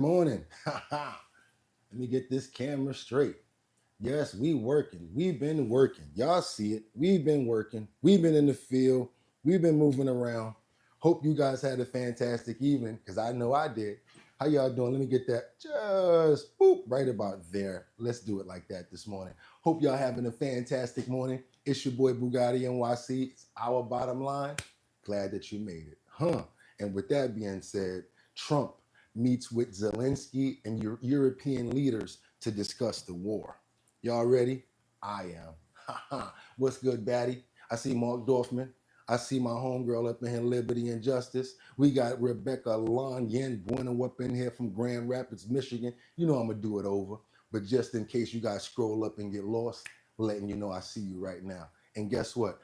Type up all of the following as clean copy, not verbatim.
Morning. Let me get this camera straight. Yes, we working. We've been working. Y'all see it. We've been working. We've been in the field. We've been moving around. Hope you guys had a fantastic evening because I know I did. How y'all doing? Let me get that just boop right about there. Let's do it like that this morning. Hope y'all having a fantastic morning. It's your boy BOOGOTTINYC. It's our bottom line. Glad that you made it. And with that being said, Trump meets with Zelensky and European leaders to discuss the war. Y'all ready? I am. What's good, Batty? I see Mark Dorfman. I see my homegirl up in here, Liberty and Justice. We got Rebecca Lon Yen Bueno up in here from Grand Rapids, Michigan. You know I'm going to do it over. But just in case you guys scroll up and get lost, letting you know I see you right now. And guess what?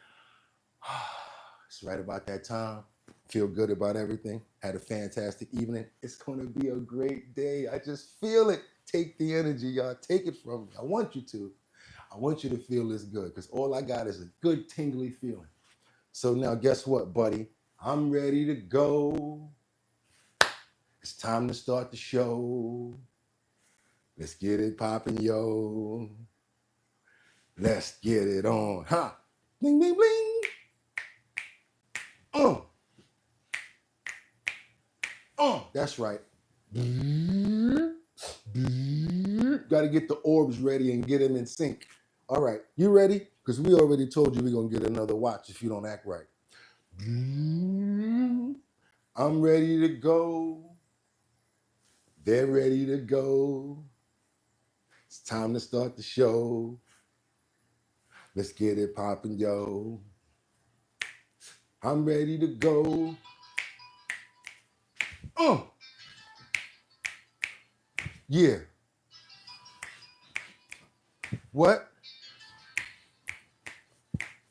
It's right about that time. Feel good about everything. Had a fantastic evening. It's going to be a great day. I just feel it. Take the energy, y'all. Take it from me. I want you to. I want you to feel this good because all I got is a good tingly feeling. So now guess what, buddy? I'm ready to go. It's time to start the show. Let's get it popping, yo. Let's get it on. Ha! Bling, bling, bling. That's right. Got to get the orbs ready and get them in sync. All right, you ready? Because we already told you we're going to get another watch if you don't act right. I'm ready to go. They're ready to go. It's time to start the show. Let's get it popping, yo. I'm ready to go. Yeah. What?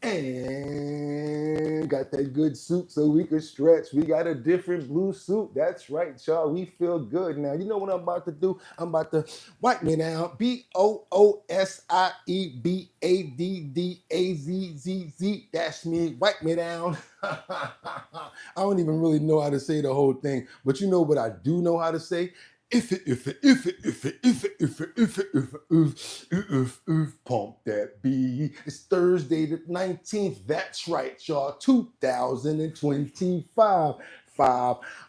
And got that good suit so we could stretch. We got a different blue suit. That's right, y'all. We feel good now. You know what I'm about to do? I'm about to wipe me down. BOOSIEBADDAZZZ. That's me. Wipe me down. I don't even really know how to say the whole thing, but you know what I do know how to say? If it, pump that B. It's Thursday the 19th. That's right, y'all. 2025.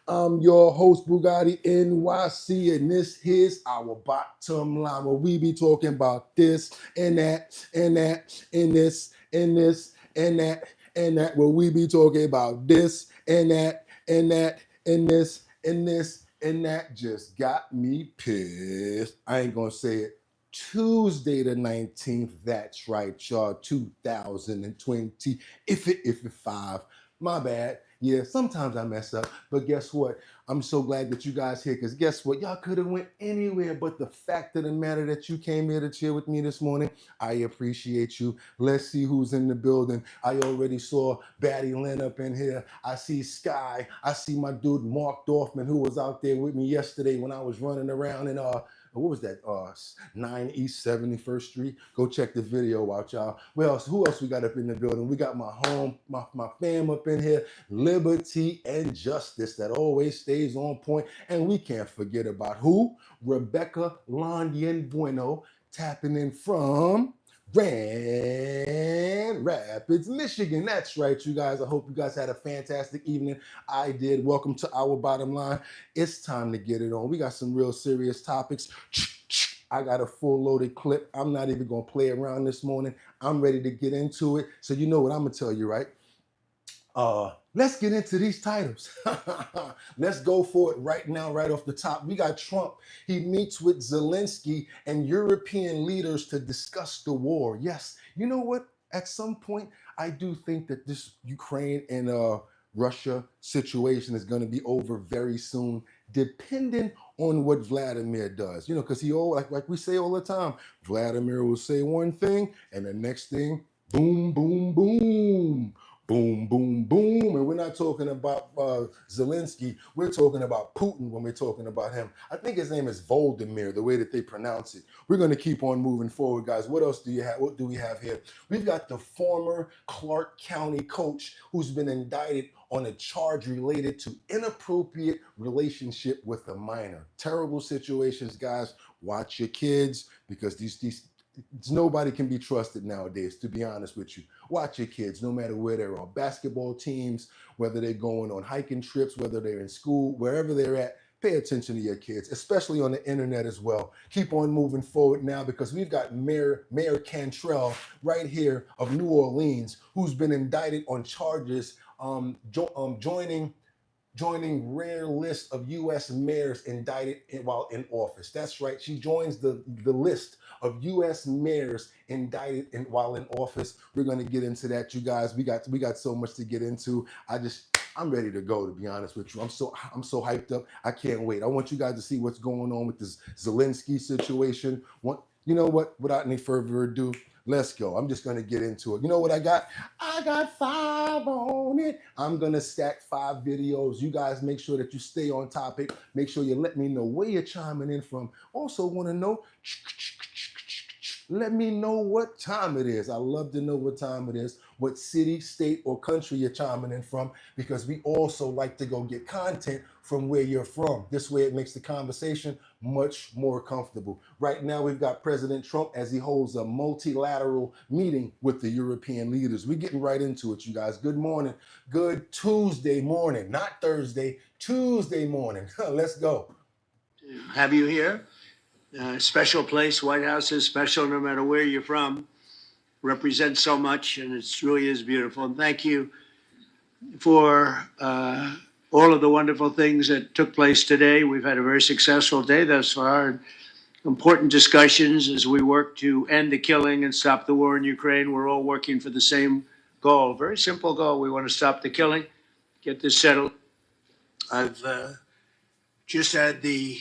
I'm your host, Bugatti NYC, and this is our bottom line where we be talking about this and that and that and this and this and that and that, where we be talking about this and that and that and this and this. And that just got me pissed. I ain't gonna say it. Tuesday the 19th. That's right, y'all. 2020. If it 5. My bad. Yeah, sometimes I mess up. But guess what? I'm so glad that you guys here because guess what? Y'all could have went anywhere, but the fact of the matter that you came here to chill with me this morning, I appreciate you. Let's see who's in the building. I already saw Batty Lynn up in here. I see Sky. I see my dude Mark Dorfman, who was out there with me yesterday when I was running around in what was that? 9 East 71st Street. Go check the video out, y'all. Well, who else we got up in the building? We got my fam up in here. Liberty and Justice that always stays on point. And we can't forget about who? Rebecca Londien Bueno tapping in from Grand Rapids, Michigan. That's right, you guys. I hope you guys had a fantastic evening. I did. Welcome to our bottom line. It's time to get it on. We got some real serious topics. I got a full loaded clip. I'm not even going to play around this morning. I'm ready to get into it. So you know what I'm going to tell you, right? Let's get into these titles. Let's go for it right now, right off the top. We got Trump. He meets with Zelensky and European leaders to discuss the war. Yes, you know what? At some point, I do think that this Ukraine and Russia situation is going to be over very soon, depending on what Vladimir does. You know, because he like we say all the time, Vladimir will say one thing, and the next thing, boom, boom, boom. Boom, boom, boom. And we're not talking about Zelensky. We're talking about Putin when we're talking about him. I think his name is Voldemir, the way that they pronounce it. We're going to keep on moving forward, guys. What else do you have? What do we have here? We've got the former Clark County coach who's been indicted on a charge related to inappropriate relationship with a minor. Terrible situations, guys. Watch your kids, because these nobody can be trusted nowadays, to be honest with you. Watch your kids, no matter where they're on. Basketball teams, whether they're going on hiking trips, whether they're in school, wherever they're at, pay attention to your kids, especially on the internet as well. Keep on moving forward now, because we've got Mayor Cantrell right here of New Orleans, who's been indicted on charges joining rare list of U.S. mayors indicted while in office. That's right. She joins the list of U.S. mayors indicted while in office. We're going to get into that, you guys. We got so much to get into. I'm ready to go, to be honest with you. I'm so hyped up. I can't wait. I want you guys to see what's going on with this Zelensky situation. You know what? Without any further ado, let's go. I'm just going to get into it. You know what I got? I got 5 on it. I'm going to stack 5 videos. You guys make sure that you stay on topic. Make sure you let me know where you're chiming in from. Also want to know, let me know what time it is. I love to know what time it is, what city, state, or country you're chiming in from, because we also like to go get content from where you're from. This way it makes the conversation much more comfortable. Right now we've got President Trump as he holds a multilateral meeting with the European leaders. We're getting right into it, you guys. Good morning. Good Tuesday morning, not Thursday, Tuesday morning. Let's go. Have you here? Special place. White House is special no matter where you're from. Represents so much, and it really is beautiful. And thank you for all of the wonderful things that took place today. We've had a very successful day thus far, and important discussions as we work to end the killing and stop the war in Ukraine. We're all working for the same goal, very simple goal. We want to stop the killing, get this settled. I've just had the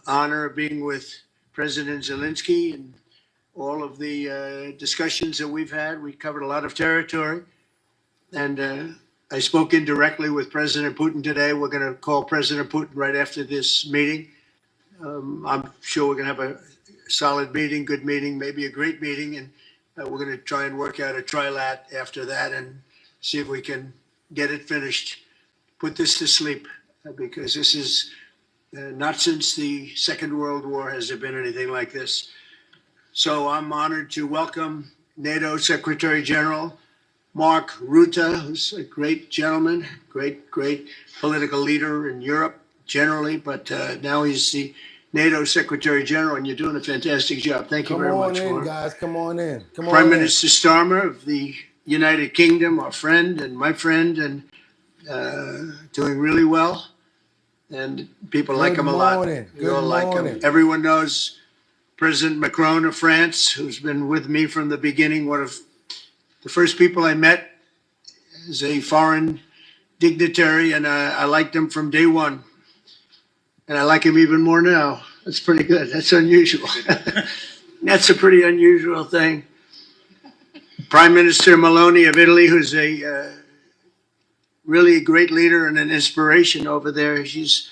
honor of being with President Zelensky and all of the discussions that we've had. We covered a lot of territory, and I spoke indirectly with President Putin today. We're going to call President Putin right after this meeting. I'm sure we're going to have a solid meeting, good meeting, maybe a great meeting, and we're going to try and work out a trilat after that and see if we can get it finished, put this to sleep, because this is not since the Second World War has there been anything like this. So I'm honored to welcome NATO Secretary General Mark Rutte, who's a great gentleman, great political leader in Europe generally, but now he's the NATO Secretary General, and you're doing a fantastic job. Thank you very much. Come on in, guys. Come on in. Prime Minister Starmer of the United Kingdom, our friend and my friend, and doing really well. And people like him a lot. We all like him. Everyone knows President Macron of France, who's been with me from the beginning. One of the first people I met as a foreign dignitary, and I liked him from day one. And I like him even more now. That's pretty good. That's unusual. That's a pretty unusual thing. Prime Minister Meloni of Italy, who's a really a great leader and an inspiration over there. She's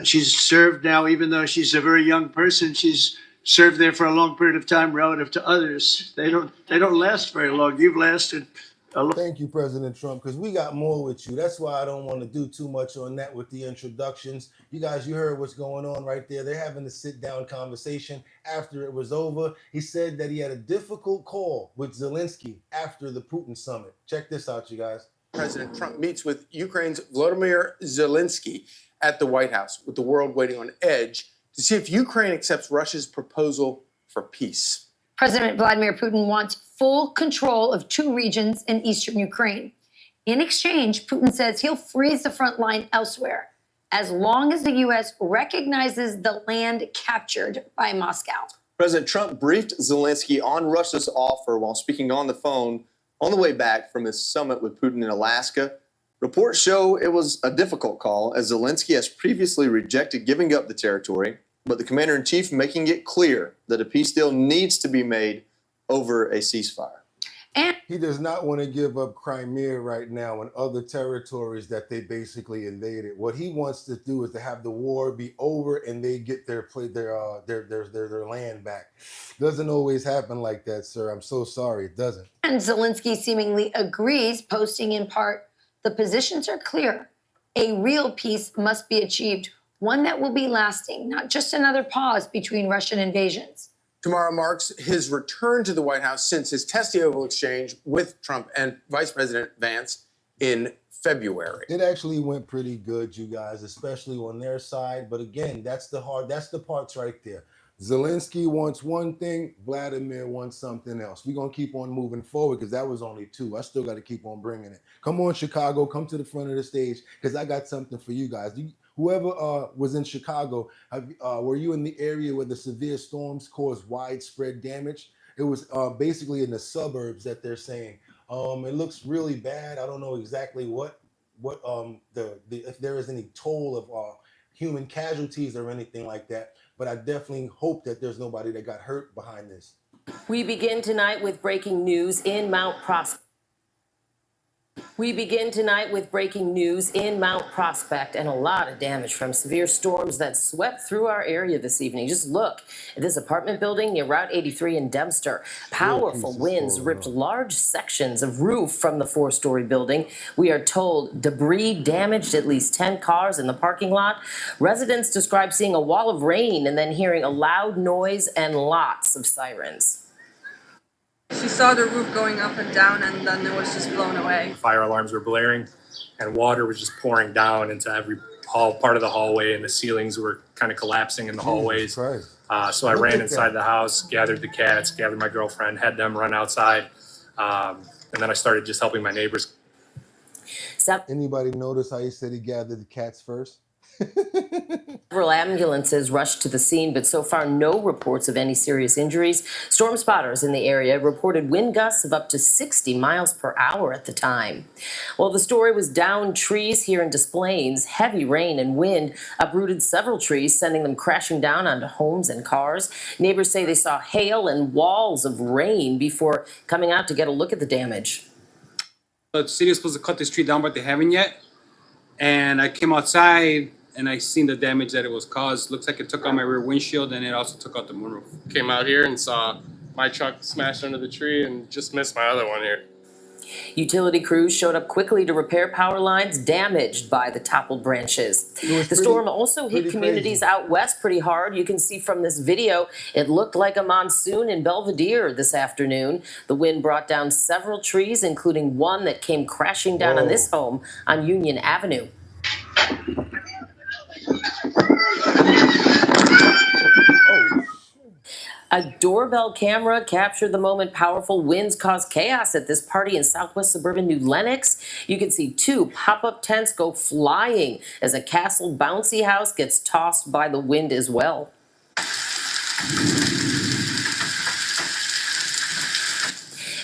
served now, even though she's a very young person, she's served there for a long period of time relative to others. They don't last very long. You've lasted a long. Thank you, President Trump, because we got more with you. That's why I don't want to do too much on that with the introductions. You guys, you heard what's going on right there. They're having a sit-down conversation after it was over. He said that he had a difficult call with Zelensky after the Putin summit. Check this out, you guys. President Trump meets with Ukraine's Volodymyr Zelensky at the White House, with the world waiting on edge to see if Ukraine accepts Russia's proposal for peace. President Vladimir Putin wants full control of 2 regions in eastern Ukraine. In exchange, Putin says he'll freeze the front line elsewhere, as long as the U.S. recognizes the land captured by Moscow. President Trump briefed Zelensky on Russia's offer while speaking on the phone on the way back from his summit with Putin in Alaska. Reports show it was a difficult call, as Zelensky has previously rejected giving up the territory, but the commander-in-chief making it clear that a peace deal needs to be made over a ceasefire. And he does not want to give up Crimea right now and other territories that they basically invaded. What he wants to do is to have the war be over and they get their land back. Doesn't always happen like that, sir. I'm so sorry. It doesn't. Zelensky seemingly agrees, posting in part, The positions are clear. A real peace must be achieved, one that will be lasting, not just another pause between Russian invasions. Tomorrow marks his return to the White House since his testy oval exchange with Trump and Vice President Vance in February. It actually went pretty good, you guys, especially on their side. But again, that's the parts right there. Zelensky wants one thing, Vladimir wants something else. We're going to keep on moving forward because that was only two. I still got to keep on bringing it. Come on, Chicago, come to the front of the stage because I got something for you guys. Whoever was in Chicago, were you in the area where the severe storms caused widespread damage? It was basically in the suburbs that they're saying. It looks really bad. I don't know exactly what if there is any toll of human casualties or anything like that, but I definitely hope that there's nobody that got hurt behind this. We begin tonight with breaking news in Mount Prospect. And a lot of damage from severe storms that swept through our area this evening. Just look at this apartment building near Route 83 in Dempster. Powerful winds ripped large sections of roof from the 4-story building. We are told debris damaged at least 10 cars in the parking lot. Residents describe seeing a wall of rain and then hearing a loud noise and lots of sirens. She saw the roof going up and down, and then it was just blown away. Fire alarms were blaring, and water was just pouring down into every part of the hallway, and the ceilings were kind of collapsing in the hallways. So I ran inside the house, gathered the cats, gathered my girlfriend, had them run outside, and then I started just helping my neighbors. Anybody notice how he said he gathered the cats first? Several ambulances rushed to the scene, but so far no reports of any serious injuries. Storm spotters in the area reported wind gusts of up to 60 miles per hour at the time. Well, the story was downed trees here in Des Plaines. Heavy rain and wind uprooted several trees, sending them crashing down onto homes and cars. Neighbors say they saw hail and walls of rain before coming out to get a look at the damage. The city was supposed to cut this tree down, but they haven't yet. And I came outside and I seen the damage that it was caused. Looks like it took out my rear windshield, and it also took out the moonroof. Came out here and saw my truck smashed under the tree and just missed my other one here. Utility crews showed up quickly to repair power lines damaged by the toppled branches. The storm also hit communities out west pretty hard. You can see from this video, it looked like a monsoon in Belvedere this afternoon. The wind brought down several trees, including one that came crashing down on this home on Union Avenue. A doorbell camera captured the moment powerful winds caused chaos at this party in southwest suburban New Lenox. You can see 2 pop-up tents go flying as a castle bouncy house gets tossed by the wind as well.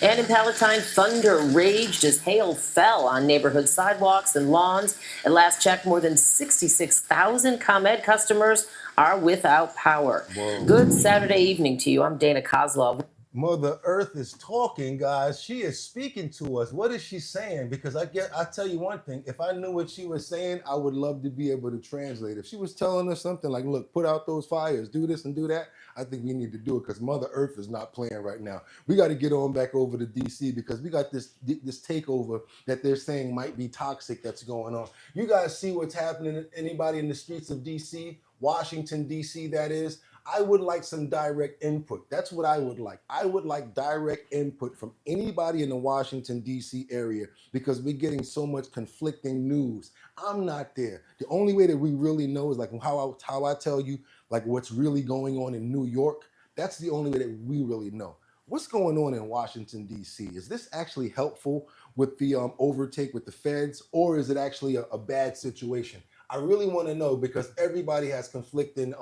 And in Palatine, thunder raged as hail fell on neighborhood sidewalks and lawns. At last check, more than 66,000 ComEd customers are without power. Whoa. Good Saturday evening to you. I'm Dana Kozlov. Mother Earth is talking, guys. She is speaking to us. What is she saying? Because I tell you one thing, if I knew what she was saying, I would love to be able to translate. If she was telling us something like, look, put out those fires, do this and do that, I think we need to do it because Mother Earth is not playing right now. We got to get on back over to DC because we got this takeover that they're saying might be toxic that's going on. You guys see what's happening? Anybody in the streets of DC, Washington, DC, that is? I would like some direct input. That's what I would like. I would like direct input from anybody in the Washington, D.C. area because we're getting so much conflicting news. I'm not there. The only way that we really know is like how I tell you like what's really going on in New York. That's the only way that we really know. What's going on in Washington, D.C.? Is this actually helpful with the overtake with the feds, or is it actually a bad situation? I really want to know because everybody has conflicting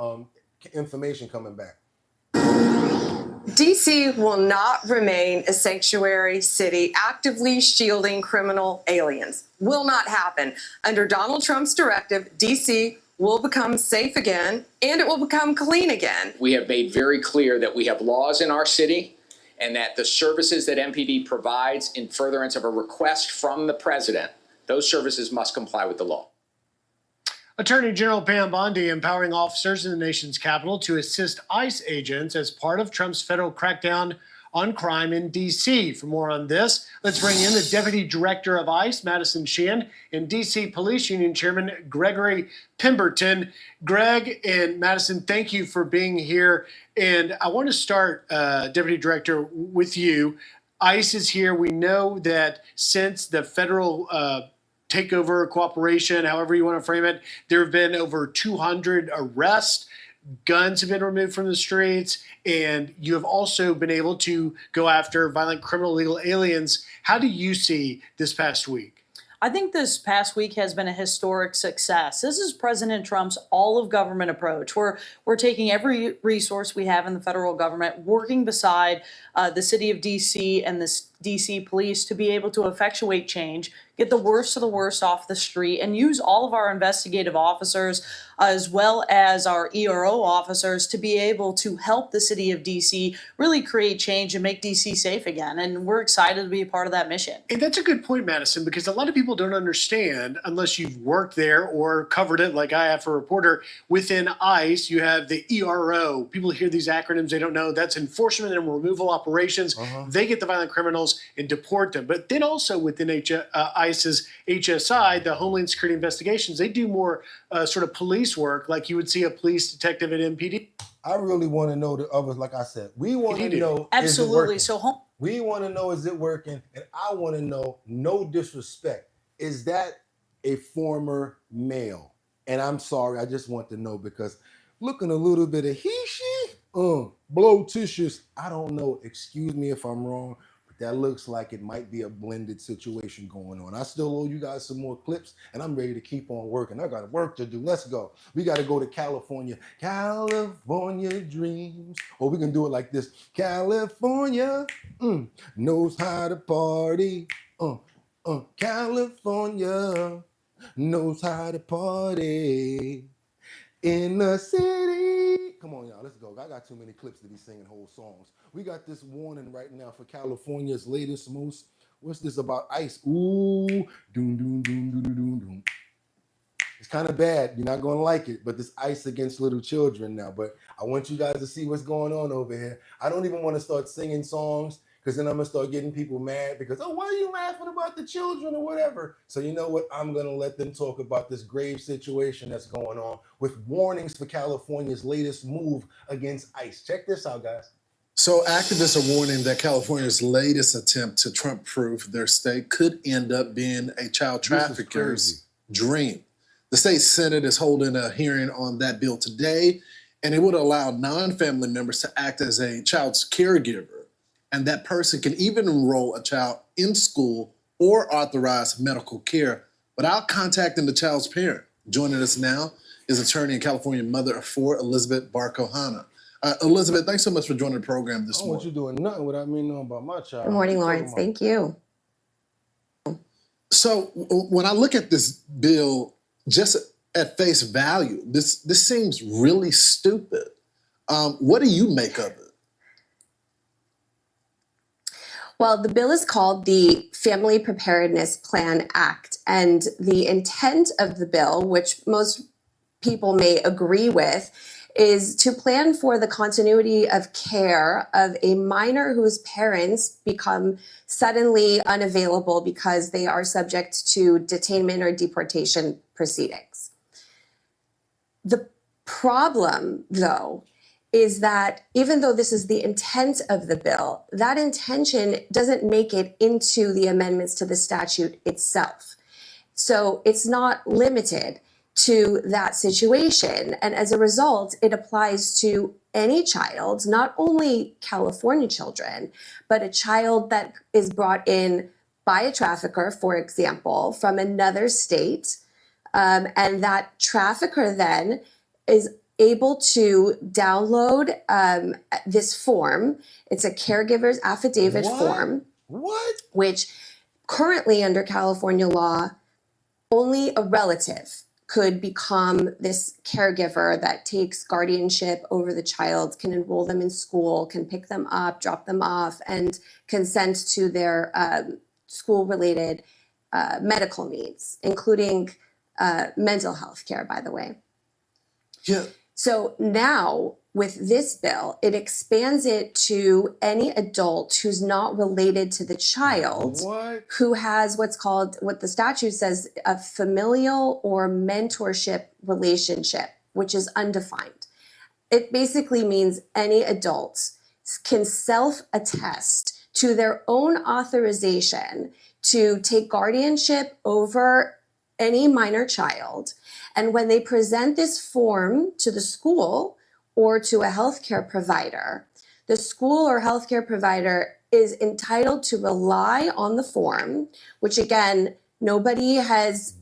information coming back. DC will not remain a sanctuary city actively shielding criminal aliens. Will not happen. Under Donald Trump's directive, DC will become safe again and it will become clean again. We have made very clear that we have laws in our city and that the services that MPD provides in furtherance of a request from the president, those services must comply with the law. Attorney General Pam Bondi empowering officers in the nation's capital to assist ICE agents as part of Trump's federal crackdown on crime in D.C. For more on this, let's bring in the Deputy Director of ICE, Madison Sheehan, and D.C. Police Union Chairman Gregory Pemberton. Greg and Madison, thank you for being here. And I want to start, Deputy Director, with you. ICE is here. We know that since the federal takeover, cooperation, however you want to frame it, there have been over 200 arrests. Guns have been removed from the streets, and you have also been able to go after violent criminal illegal aliens. How do you see this past week? I think this past week has been a historic success. This is President Trump's all of government approach. We're taking every resource we have in the federal government, working beside the city of DC and the DC police to be able to effectuate change, get the worst of the worst off the street, and use all of our investigative officers as well as our ERO officers to be able to help the city of DC really create change and make DC safe again. And we're excited to be a part of that mission. And that's a good point, Madison, because a lot of people don't understand, unless you've worked there or covered it like I have for a reporter, within ICE, you have the ERO. People hear these acronyms, they don't know. That's Enforcement and Removal Operations. They get the violent criminals and deport them. But then also within ICE's HSI, the Homeland Security Investigations, they do more sort of police work, like you would see a police detective at MPD. I really want to know the others, like I said. We want to know, absolutely. Is it working? We want to know, is it working? And I want to know, no disrespect, is that a former male? And I'm sorry, I just want to know, because looking a little bit of he-she, blow tissues, I don't know, excuse me if I'm wrong, but that looks like it might be a blended situation going on. I still owe you guys some more clips, and I'm ready to keep on working. I got work to do. Let's go. We got to go to California. California dreams. Or we can do it like this. California knows how to party. California knows how to party in the city. Come on, y'all, let's go. I got too many clips to be singing whole songs. We got this warning right now for California's latest most. What's this about ICE? Ooh, doom, doom, doom, doom, doom, doom. It's kind of bad. You're not going to like it, but this ICE against little children now. But I want you guys to see what's going on over here. I don't even want to start singing songs, because then I'm going to start getting people mad because, oh, why are you laughing about the children or whatever? So you know what? I'm going to let them talk about this grave situation that's going on with warnings for California's latest move against ICE. Check this out, guys. So activists are warning that California's latest attempt to Trump-proof their state could end up being a child trafficker's dream. The state Senate is holding a hearing on that bill today, and it would allow non-family members to act as a child's caregiver. And that person can even enroll a child in school or authorize medical care without contacting the child's parent. Joining us now is attorney and California mother of four, Elizabeth Barco-Hanna. Elizabeth, thanks so much for joining the program this morning. I want you doing nothing without me knowing about my child. Good morning, Lawrence. Thank you. So when I look at this bill, just at face value, this seems really stupid. What do you make of it? Well, the bill is called the Family Preparedness Plan Act, and the intent of the bill, which most people may agree with, is to plan for the continuity of care of a minor whose parents become suddenly unavailable because they are subject to detainment or deportation proceedings. The problem, though, is that even though this is the intent of the bill, that intention doesn't make it into the amendments to the statute itself. So it's not limited to that situation. And as a result, it applies to any child, not only California children, but a child that is brought in by a trafficker, for example, from another state. And that trafficker then is able to download this form. It's a caregiver's affidavit form. Which currently under California law, only a relative could become this caregiver that takes guardianship over the child, can enroll them in school, can pick them up, drop them off, and consent to their school-related medical needs, including mental health care, by the way. Yeah. So now with this bill, it expands it to any adult who's not related to the child, who has what the statute says, a familial or mentorship relationship, which is undefined. It basically means any adult can self-attest to their own authorization to take guardianship over any minor child. And when they present this form to the school or to a healthcare provider, the school or healthcare provider is entitled to rely on the form, which again, nobody has,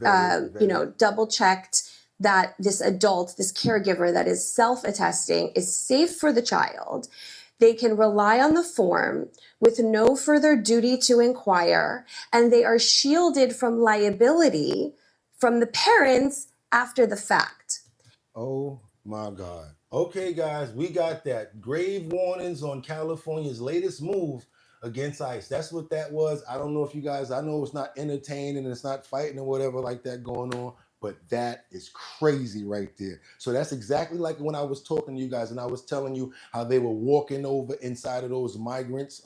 double checked that this adult, this caregiver that is self-attesting is safe for the child. They can rely on the form with no further duty to inquire, and they are shielded from liability from the parents after the fact. Oh my God. Okay, guys, we got that. Grave warnings on California's latest move against ICE. That's what that was. I don't know if you guys, I know it's not entertaining and it's not fighting or whatever like that going on, but that is crazy right there. So that's exactly like when I was talking to you guys and I was telling you how they were walking over inside of those migrants,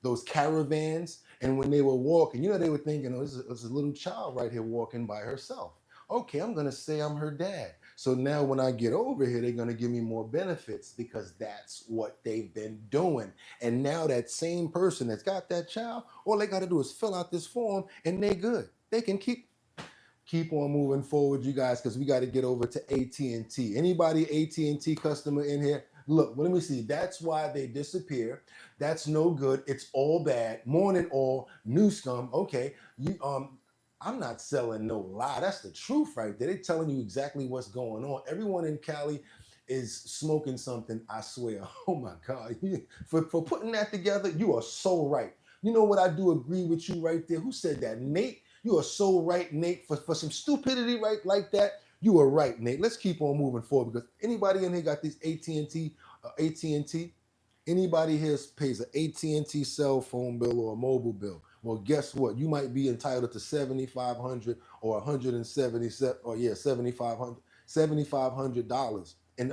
those caravans. And when they were walking, they were thinking, oh, this is a little child right here walking by herself. Okay, I'm going to say I'm her dad. So now when I get over here, they're going to give me more benefits because that's what they've been doing. And now that same person that's got that child, all they got to do is fill out this form and they good. They can keep on moving forward, you guys, because we got to get over to AT&T. Anybody AT&T customer in here? Look, let me see. That's why they disappear. That's no good. It's all bad. Morning all, new scum. Okay, I'm not selling no lie. That's the truth right there. They're telling you exactly what's going on. Everyone in Cali is smoking something, I swear. Oh my God. For putting that together, you are so right. You know what? I do agree with you right there. Who said that? Nate? You are so right, Nate. For some stupidity right like that, you are right, Nate. Let's keep on moving forward because anybody in here got these AT&T? Anybody here pays an AT&T cell phone bill or a mobile bill? Well, guess what? You might be entitled to $7,500 or $177, or $7,500 in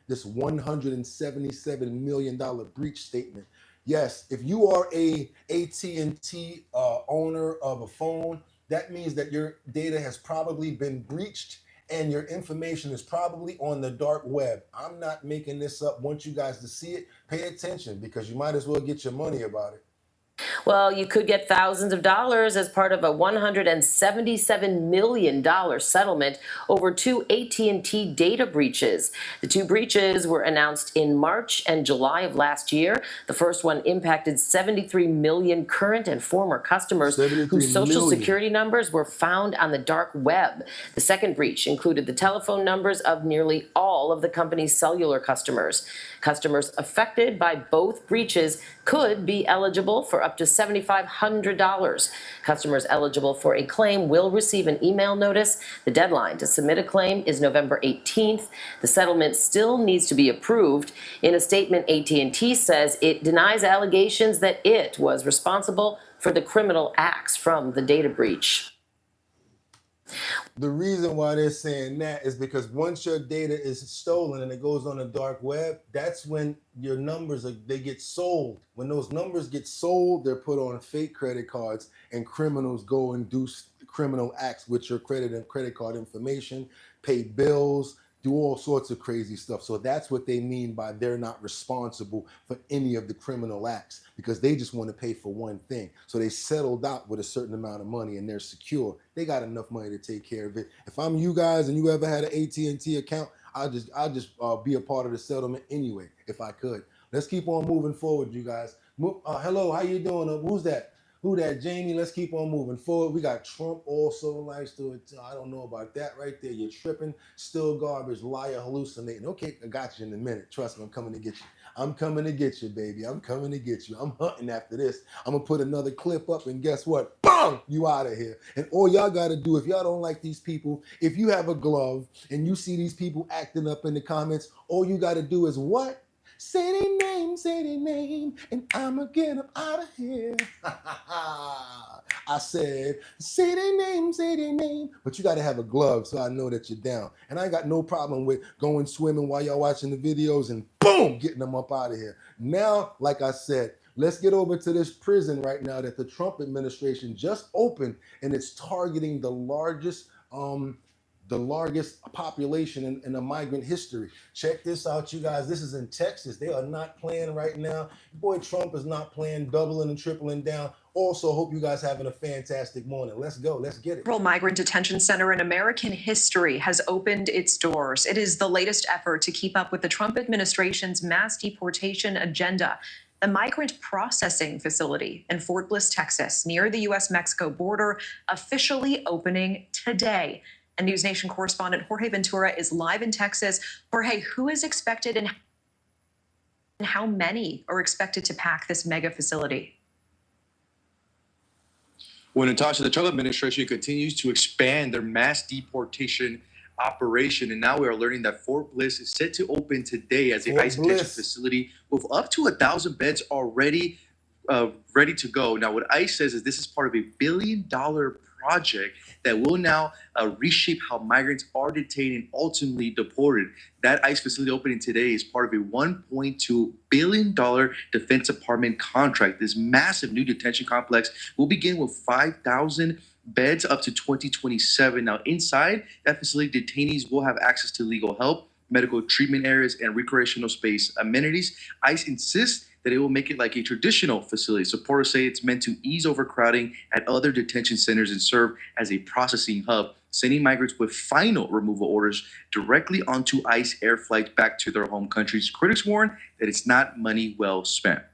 this $177 million breach statement. Yes, if you are a AT&T owner of a phone, that means that your data has probably been breached and your information is probably on the dark web. I'm not making this up. Want you guys to see it. Pay attention because you might as well get your money about it. Well, you could get thousands of dollars as part of a $177 million settlement over two AT&T data breaches. The two breaches were announced in March and July of last year. The first one impacted 73 million current and former customers whose social security numbers were found on the dark web. The second breach included the telephone numbers of nearly all of the company's cellular customers. Customers affected by both breaches could be eligible for up to $7,500. Customers eligible for a claim will receive an email notice. The deadline to submit a claim is November 18th. The settlement still needs to be approved. In a statement, AT&T says it denies allegations that it was responsible for the criminal acts from the data breach. The reason why they're saying that is because once your data is stolen and it goes on the dark web, that's when your numbers they get sold. When those numbers get sold, they're put on fake credit cards and criminals go and do criminal acts with your credit and credit card information, pay bills, do all sorts of crazy stuff. So that's what they mean by they're not responsible for any of the criminal acts because they just want to pay for one thing. So they settled out with a certain amount of money and they're secure. They got enough money to take care of it. If I'm you guys and you ever had an AT&T account, I'll just be a part of the settlement anyway, if I could. Let's keep on moving forward, you guys. Hello, how you doing? Who's that? Who that, Jamie? Let's keep on moving forward. We got Trump also likes to, I don't know about that right there. You're tripping, still garbage, liar, hallucinating. Okay, I got you in a minute. Trust me, I'm coming to get you. I'm coming to get you, baby. I'm coming to get you. I'm hunting after this. I'm going to put another clip up and guess what? Boom! You out of here. And all y'all got to do, if y'all don't like these people, if you have a glove and you see these people acting up in the comments, all you got to do is what? Say their name, and I'ma get them out of here. I said, say their name. But you got to have a glove so I know that you're down. And I ain't got no problem with going swimming while y'all watching the videos and boom, getting them up out of here. Now, like I said, let's get over to this prison right now that the Trump administration just opened, and it's targeting the largest population in the migrant history. Check this out, you guys. This is in Texas. They are not playing right now. Boy, Trump is not playing, doubling and tripling down. Also, hope you guys having a fantastic morning. Let's go. Let's get it. Migrant detention center in American history has opened its doors. It is the latest effort to keep up with the Trump administration's mass deportation agenda. The migrant processing facility in Fort Bliss, Texas, near the U.S.-Mexico border, officially opening today. And News Nation correspondent Jorge Ventura is live in Texas. Jorge, who is expected and how many are expected to pack this mega facility? Well, Natasha, the Trump administration continues to expand their mass deportation operation, and now we are learning that Fort Bliss is set to open today as a ICE detention facility with up to 1,000 beds already ready to go. Now, what ICE says is this is part of a $1 billion project that will now reshape how migrants are detained and ultimately deported. That ICE facility opening today is part of a $1.2 billion Defense Department contract. This massive new detention complex will begin with 5,000 beds up to 2027. Now, inside that facility, detainees will have access to legal help, medical treatment areas, and recreational space amenities. ICE insists that it will make it like a traditional facility. Supporters say it's meant to ease overcrowding at other detention centers and serve as a processing hub, sending migrants with final removal orders directly onto ICE air flights back to their home countries. Critics warn that it's not money well spent.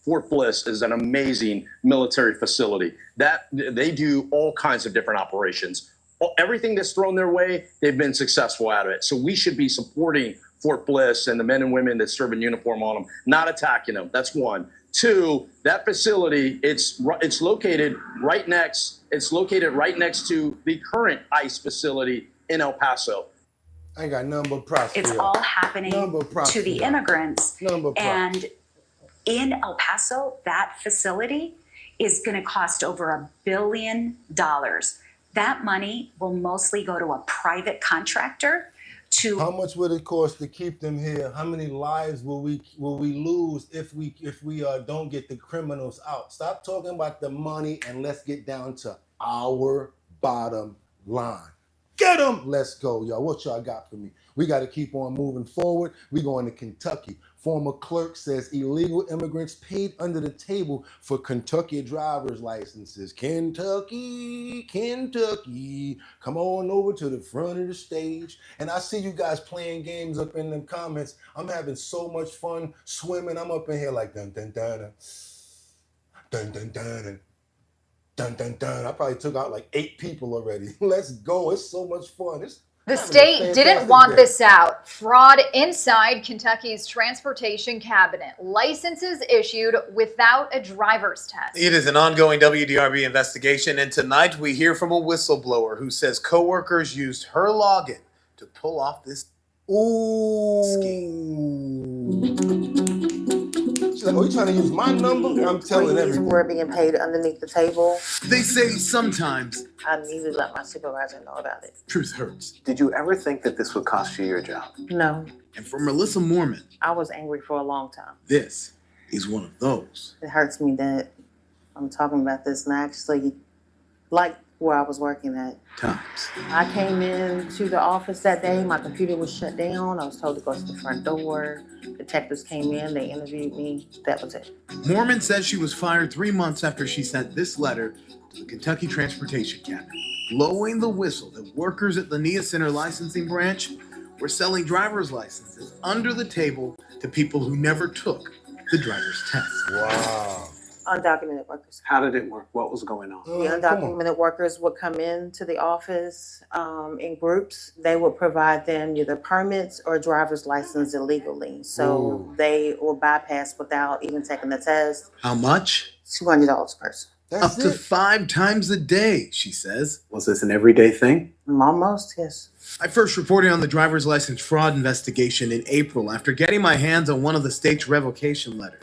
Fort Bliss is an amazing military facility that they do all kinds of different operations. Everything that's thrown their way, they've been successful at it. So we should be supporting Fort Bliss and the men and women that serve in uniform on them, not attacking them. That's one. Two, that facility, it's located right next to the current ICE facility in El Paso. I ain't got nothing but props. It's all happening to the immigrants. And in El Paso, that facility is going to cost over $1 billion. That money will mostly go to a private contractor. How much would it cost to keep them here? How many lives will we lose if we don't get the criminals out? Stop talking about the money and let's get down to our bottom line. Get them. Let's go, y'all. What y'all got for me? We got to keep on moving forward. We going to Kentucky. Former clerk says illegal immigrants paid under the table for Kentucky driver's licenses. Kentucky, come on over to the front of the stage. And I see you guys playing games up in the comments. I'm having so much fun swimming. I'm up in here like dun dun dun dun dun dun dun dun dun. I probably took out like 8 people already. Let's go. It's so much fun. The state didn't want this out. Fraud inside Kentucky's transportation cabinet. Licenses issued without a driver's test. It is an ongoing WDRB investigation, and tonight we hear from a whistleblower who says coworkers used her login to pull off this scheme. She's like, oh, you trying to use my number? I'm telling everything. Were being paid underneath the table. They say sometimes I need to let my supervisor know about it. truth hurts. Did you ever think that this would cost you your job? No, And for Melissa Mormon, I was angry for a long time. this is one of those. It hurts me that I'm talking about this and I actually like where I was working at. Times. I came into the office that day, my computer was shut down. I was told to go to the front door. Detectives came in, they interviewed me. That was it. Mormon says she was fired 3 months after she sent this letter to the Kentucky Transportation Cabinet, blowing the whistle that workers at the NIA Center licensing branch were selling driver's licenses under the table to people who never took the driver's test. Wow. Undocumented workers. How did it work? What was going on? The undocumented workers would come into the office in groups. They would provide them either permits or driver's license illegally. So they will bypass without even taking the test. How much? $200 a person. Up to 5 times a day, she says. Was this an everyday thing? Almost, yes. I first reported on the driver's license fraud investigation in April after getting my hands on one of the state's revocation letters.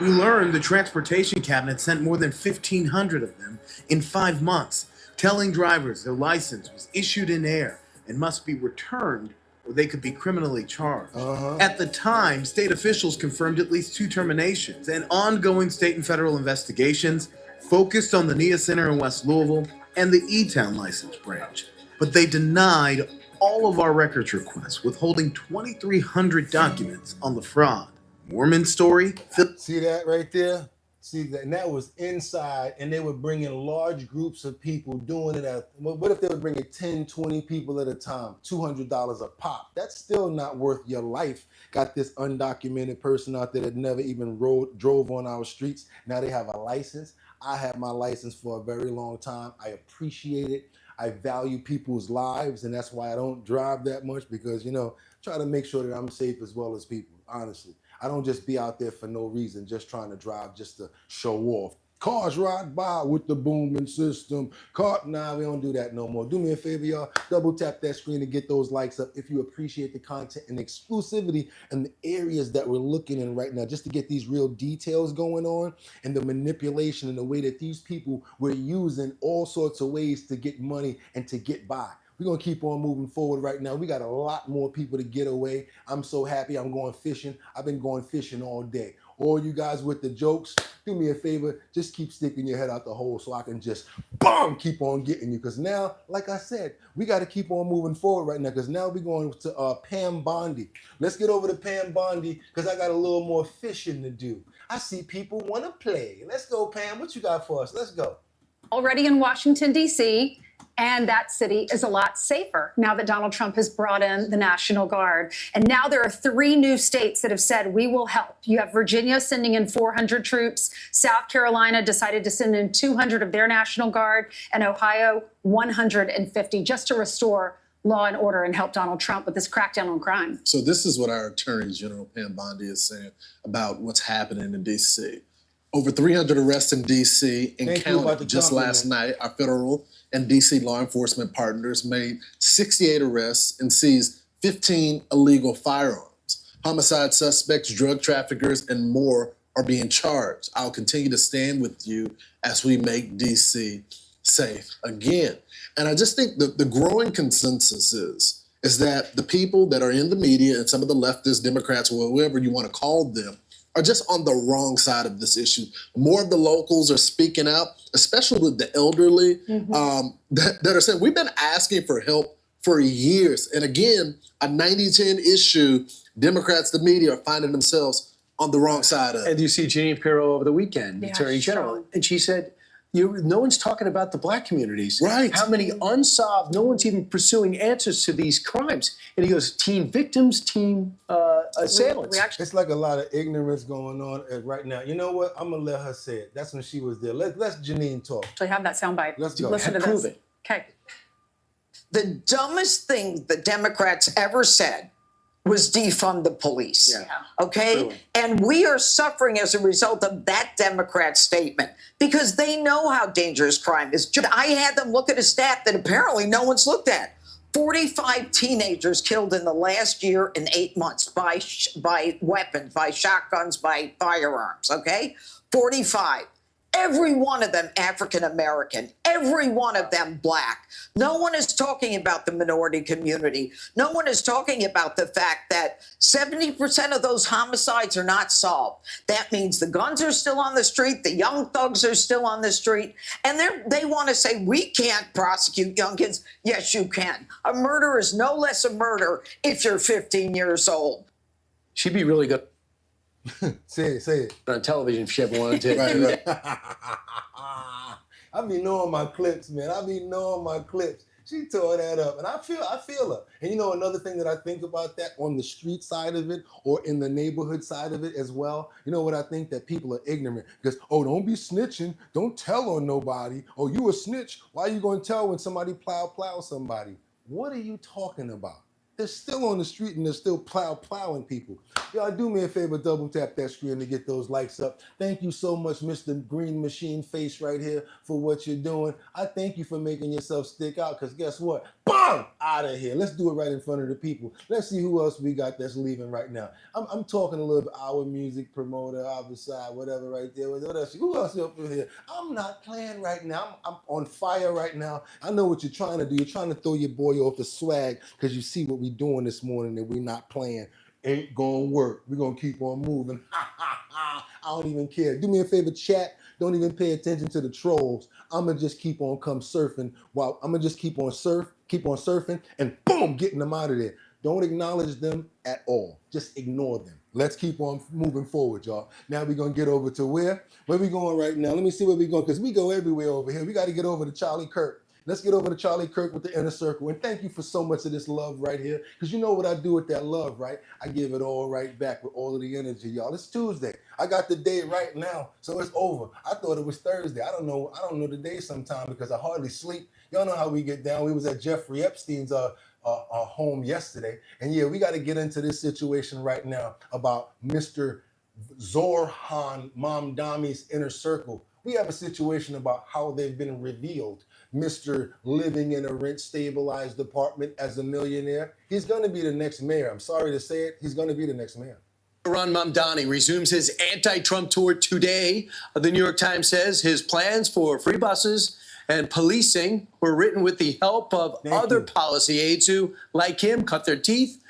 We learned the transportation cabinet sent more than 1,500 of them in 5 months, telling drivers their license was issued in air and must be returned or they could be criminally charged. At the time, state officials confirmed at least 2 terminations, and ongoing state and federal investigations focused on the NIA Center in West Louisville and the E-Town license branch. But they denied all of our records requests, withholding 2,300 documents on the fraud. Mormon story? See that right there? See that? And that was inside, and they were bringing large groups of people doing it at, what if they were bringing 10, 20 people at a time, $200 a pop? That's still not worth your life. Got this undocumented person out there that never even drove on our streets. Now they have a license. I had my license for a very long time. I appreciate it. I value people's lives, and that's why I don't drive that much, because, you know, try to make sure that I'm safe as well as people, honestly. I don't just be out there for no reason, just trying to drive just to show off. Cars ride by with the booming system. Nah, we don't do that no more. Do me a favor, y'all. Double tap that screen and get those likes up if you appreciate the content and exclusivity and the areas that we're looking in right now, just to get these real details going on and the manipulation and the way that these people were using all sorts of ways to get money and to get by. We're going to keep on moving forward right now. We got a lot more people to get away. I'm so happy I'm going fishing. I've been going fishing all day. All you guys with the jokes, do me a favor, just keep sticking your head out the hole so I can just, boom, keep on getting you. Because now, like I said, we got to keep on moving forward right now, because now we're going to Pam Bondi. Let's get over to Pam Bondi, because I got a little more fishing to do. I see people want to play. Let's go, Pam. What you got for us? Let's go. Already in Washington, D.C., and that city is a lot safer now that Donald Trump has brought in the National Guard. And now there are 3 new states that have said, we will help. You have Virginia sending in 400 troops. South Carolina decided to send in 200 of their National Guard, and Ohio 150, just to restore law and order and help Donald Trump with this crackdown on crime. So this is what our Attorney General Pam Bondi is saying about what's happening in D.C. Over 300 arrests in D.C. and counting. Just last night, our federal and D.C. law enforcement partners made 68 arrests and seized 15 illegal firearms. Homicide suspects, drug traffickers, and more are being charged. I'll continue to stand with you as we make D.C. safe again. And I just think that the growing consensus is that the people that are in the media and some of the leftist Democrats, or whoever you want to call them, are just on the wrong side of this issue. More of the locals are speaking out, especially with the elderly, that are saying, we've been asking for help for years. And again, a 90-10 issue, Democrats, the media are finding themselves on the wrong side of it. And you see Jeannie Pirro over the weekend, the Attorney General, and she said, no one's talking about the black communities. Right. How many unsolved, no one's even pursuing answers to these crimes. And he goes, teen victims, teen assailants. It's like a lot of ignorance going on right now. You know what? I'm going to let her say it. That's when she was there. Let's Janine talk. So I have that soundbite. Let's go. Listen to Prove this. it. Okay. The dumbest thing the Democrats ever said was defund the police. Yeah. Okay? Really. And we are suffering as a result of that Democrat statement because they know how dangerous crime is. I had them look at a stat that apparently no one's looked at. 45 teenagers killed in the last year in 8 months by weapons, by shotguns, by firearms, okay? 45. Every one of them African-American, every one of them black. No one is talking about the minority community. No one is talking about the fact that 70% of those homicides are not solved. That means the guns are still on the street, the young thugs are still on the street, and they want to say, we can't prosecute young kids. Yes, you can. A murder is no less a murder if you're 15 years old. She'd be really good. Say it. On television if she ever wanted to. Right. I be knowing my clips, man. I be knowing my clips. She tore that up, and I feel her. And you know, another thing that I think about that on the street side of it or in the neighborhood side of it as well, you know what I think? That people are ignorant because, don't be snitching. Don't tell on nobody. Oh, you a snitch. Why are you going to tell when somebody plow somebody? What are you talking about? They're still on the street and they're still plowing people. Y'all do me a favor, double tap that screen to get those likes up. Thank you so much, Mr. Green Machine Face right here, for what you're doing. I thank you for making yourself stick out, because guess what? Boom! Out of here. Let's do it right in front of the people. Let's see who else we got that's leaving right now. I'm talking a little bit, our music promoter, other side, whatever right there. What else? Who else up in here? I'm not playing right now. I'm on fire right now. I know what you're trying to do. You're trying to throw your boy off the swag because you see what we doing this morning and we're not playing. Ain't gonna work. We're gonna keep on moving. I don't even care. Do me a favor, chat. Don't even pay attention to the trolls. I'm gonna just keep on surfing keep on surfing, and boom, getting them out of there. Don't acknowledge them at all. Just ignore them. Let's keep on moving forward, y'all. Now we're gonna get over to where we going right now. Let me see where we going, because we go everywhere over here. We got to get over to Charlie Kirk. Let's get over to Charlie Kirk with the inner circle. And thank you for so much of this love right here. Because you know what I do with that love, right? I give it all right back with all of the energy, y'all. It's Tuesday. I got the day right now, so it's over. I thought it was Thursday. I don't know the day sometime because I hardly sleep. Y'all know how we get down. We was at Jeffrey Epstein's home yesterday. And yeah, we got to get into this situation right now about Mr. Zorhan Mamdani's inner circle. We have a situation about how they've been revealed. Mr. living in a rent-stabilized apartment as a millionaire. He's going to be the next mayor. I'm sorry to say it. He's going to be the next mayor. Zoran Mamdani resumes his anti-Trump tour today. The New York Times says his plans for free buses and policing were written with the help of other policy aides who, like him, cut their teeth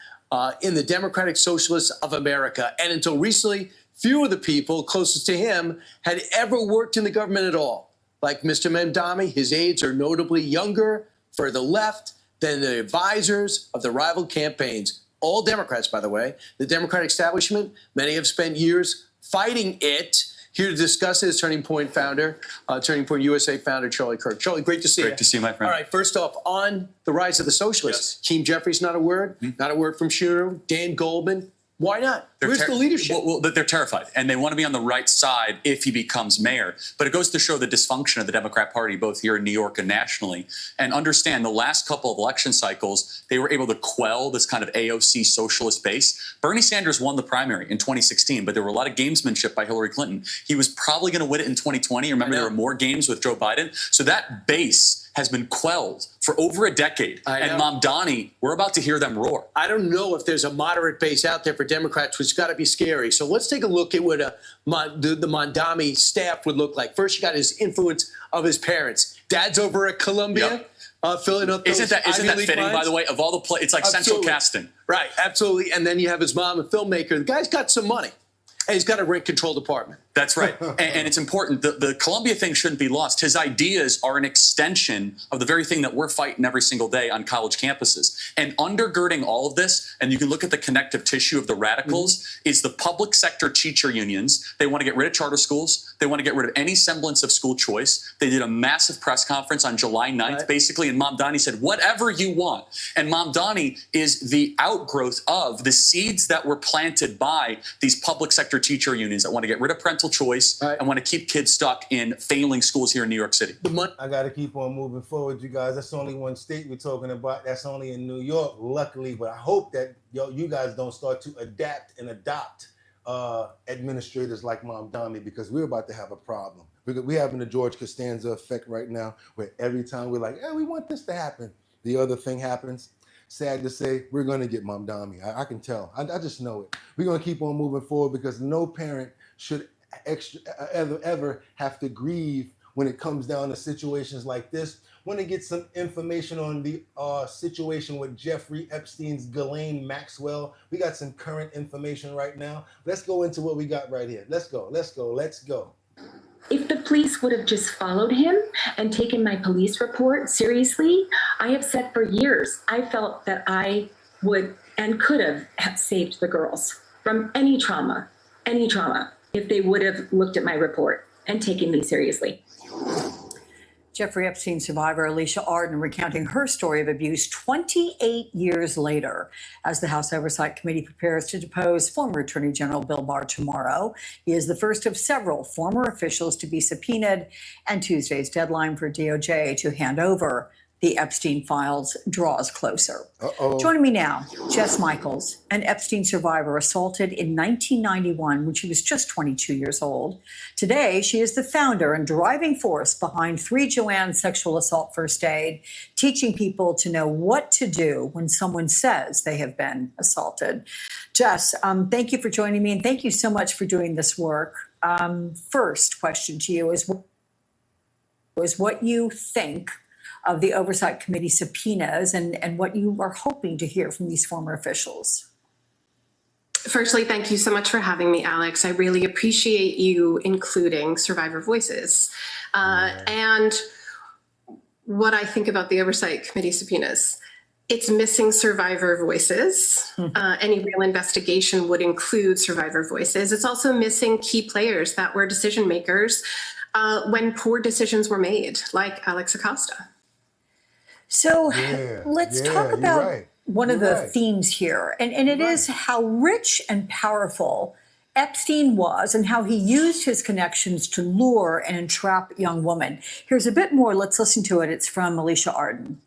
in the Democratic Socialists of America. And until recently, few of the people closest to him had ever worked in the government at all. Like Mr. Mamdani, his aides are notably younger, further left than the advisors of the rival campaigns. All Democrats, by the way. The Democratic establishment, many have spent years fighting it. Here to discuss it is Turning Point USA founder Charlie Kirk. Charlie, great to see you. Great to see you, my friend. All right, first off, on the rise of the socialists, Keem Jeffries, not a word. Not a word from Schumer, Dan Goldman. Why not? Where's the leadership? Well, they're terrified, and they want to be on the right side if he becomes mayor. But it goes to show the dysfunction of the Democrat Party, both here in New York and nationally. And understand, the last couple of election cycles, they were able to quell this kind of AOC socialist base. Bernie Sanders won the primary in 2016, but there were a lot of gamesmanship by Hillary Clinton. He was probably going to win it in 2020. Remember, there were more games with Joe Biden. So that base has been quelled for over a decade. And Mamdani, we're about to hear them roar. I don't know if there's a moderate base out there for Democrats, which has got to be scary. So let's take a look at what the Mamdani staff would look like. First, you got his influence of his parents. Dad's over at Columbia. Filling up those Isn't that fitting, lines? by the way, of all the it's like central casting. Right, absolutely. And then you have his mom, a filmmaker. The guy's got some money. And he's got a rent-controlled apartment. That's right. And it's important. The Columbia thing shouldn't be lost. His ideas are an extension of the very thing that we're fighting every single day on college campuses. And undergirding all of this, and you can look at the connective tissue of the radicals, is the public sector teacher unions. They want to get rid of charter schools. They want to get rid of any semblance of school choice. They did a massive press conference on July 9th, basically, and Mamdani said, whatever you want. And Mamdani is the outgrowth of the seeds that were planted by these public sector teacher unions that want to get rid of parental choice and want to keep kids stuck in failing schools here in New York City. I got to keep on moving forward, you guys. That's only one state we're talking about. That's only in New York, luckily. But I hope that you guys don't start to adapt and adopt administrators like Mamdani, because we're about to have a problem. We're having the George Costanza effect right now, where every time we're like, we want this to happen, the other thing happens. Sad to say, we're going to get Mamdani. I can tell. I just know it. We're going to keep on moving forward, because no parent should ever have to grieve when it comes down to situations like this. Want to get some information on the situation with Jeffrey Epstein's Ghislaine Maxwell? We got some current information right now. Let's go into what we got right here. Let's go. If the police would have just followed him and taken my police report seriously, I have said for years, I felt that I would and could have saved the girls from any trauma, if they would have looked at my report and taken me seriously. Jeffrey Epstein survivor Alicia Arden recounting her story of abuse 28 years later as the House Oversight Committee prepares to depose former Attorney General Bill Barr tomorrow. He is the first of several former officials to be subpoenaed, and Tuesday's deadline for DOJ to hand over the Epstein files draws closer. Uh-oh. Joining me now, Jess Michaels, an Epstein survivor assaulted in 1991 when she was just 22 years old. Today, she is the founder and driving force behind 3 Joanne Sexual Assault First Aid, teaching people to know what to do when someone says they have been assaulted. Jess, thank you for joining me, and thank you so much for doing this work. First question to you is what you think of the Oversight Committee subpoenas and what you are hoping to hear from these former officials. Firstly, thank you so much for having me, Alex. I really appreciate you including survivor voices. And what I think about the Oversight Committee subpoenas, it's missing survivor voices. Any real investigation would include survivor voices. It's also missing key players that were decision makers when poor decisions were made, like Alex Acosta. So let's talk about one of the themes here, and it is how rich and powerful Epstein was and how he used his connections to lure and entrap young women. Here's a bit more. Let's listen to it. It's from Alicia Arden.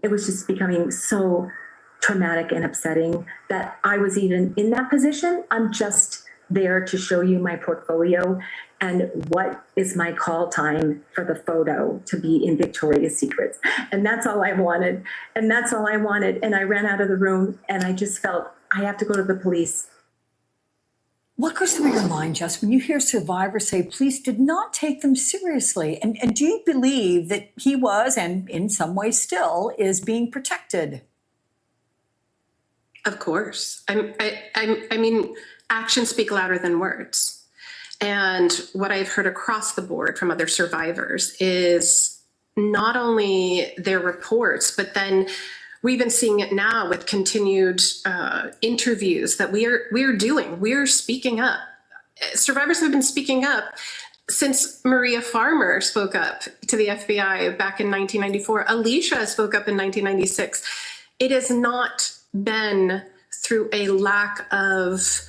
It was just becoming so traumatic and upsetting that I was even in that position. I'm just there to show you my portfolio and what is my call time for the photo to be in Victoria's Secrets. And that's all I wanted. And that's all I wanted. And I ran out of the room and I just felt I have to go to the police. What goes through your mind, Jess, when you hear survivors say police did not take them seriously? And do you believe that he was, and in some way still, is being protected? Of course. I mean, actions speak louder than words. And what I've heard across the board from other survivors is not only their reports, but then we've been seeing it now with continued interviews that we're doing. We're speaking up. Survivors have been speaking up since Maria Farmer spoke up to the FBI back in 1994. Alicia spoke up in 1996. It has not been through a lack of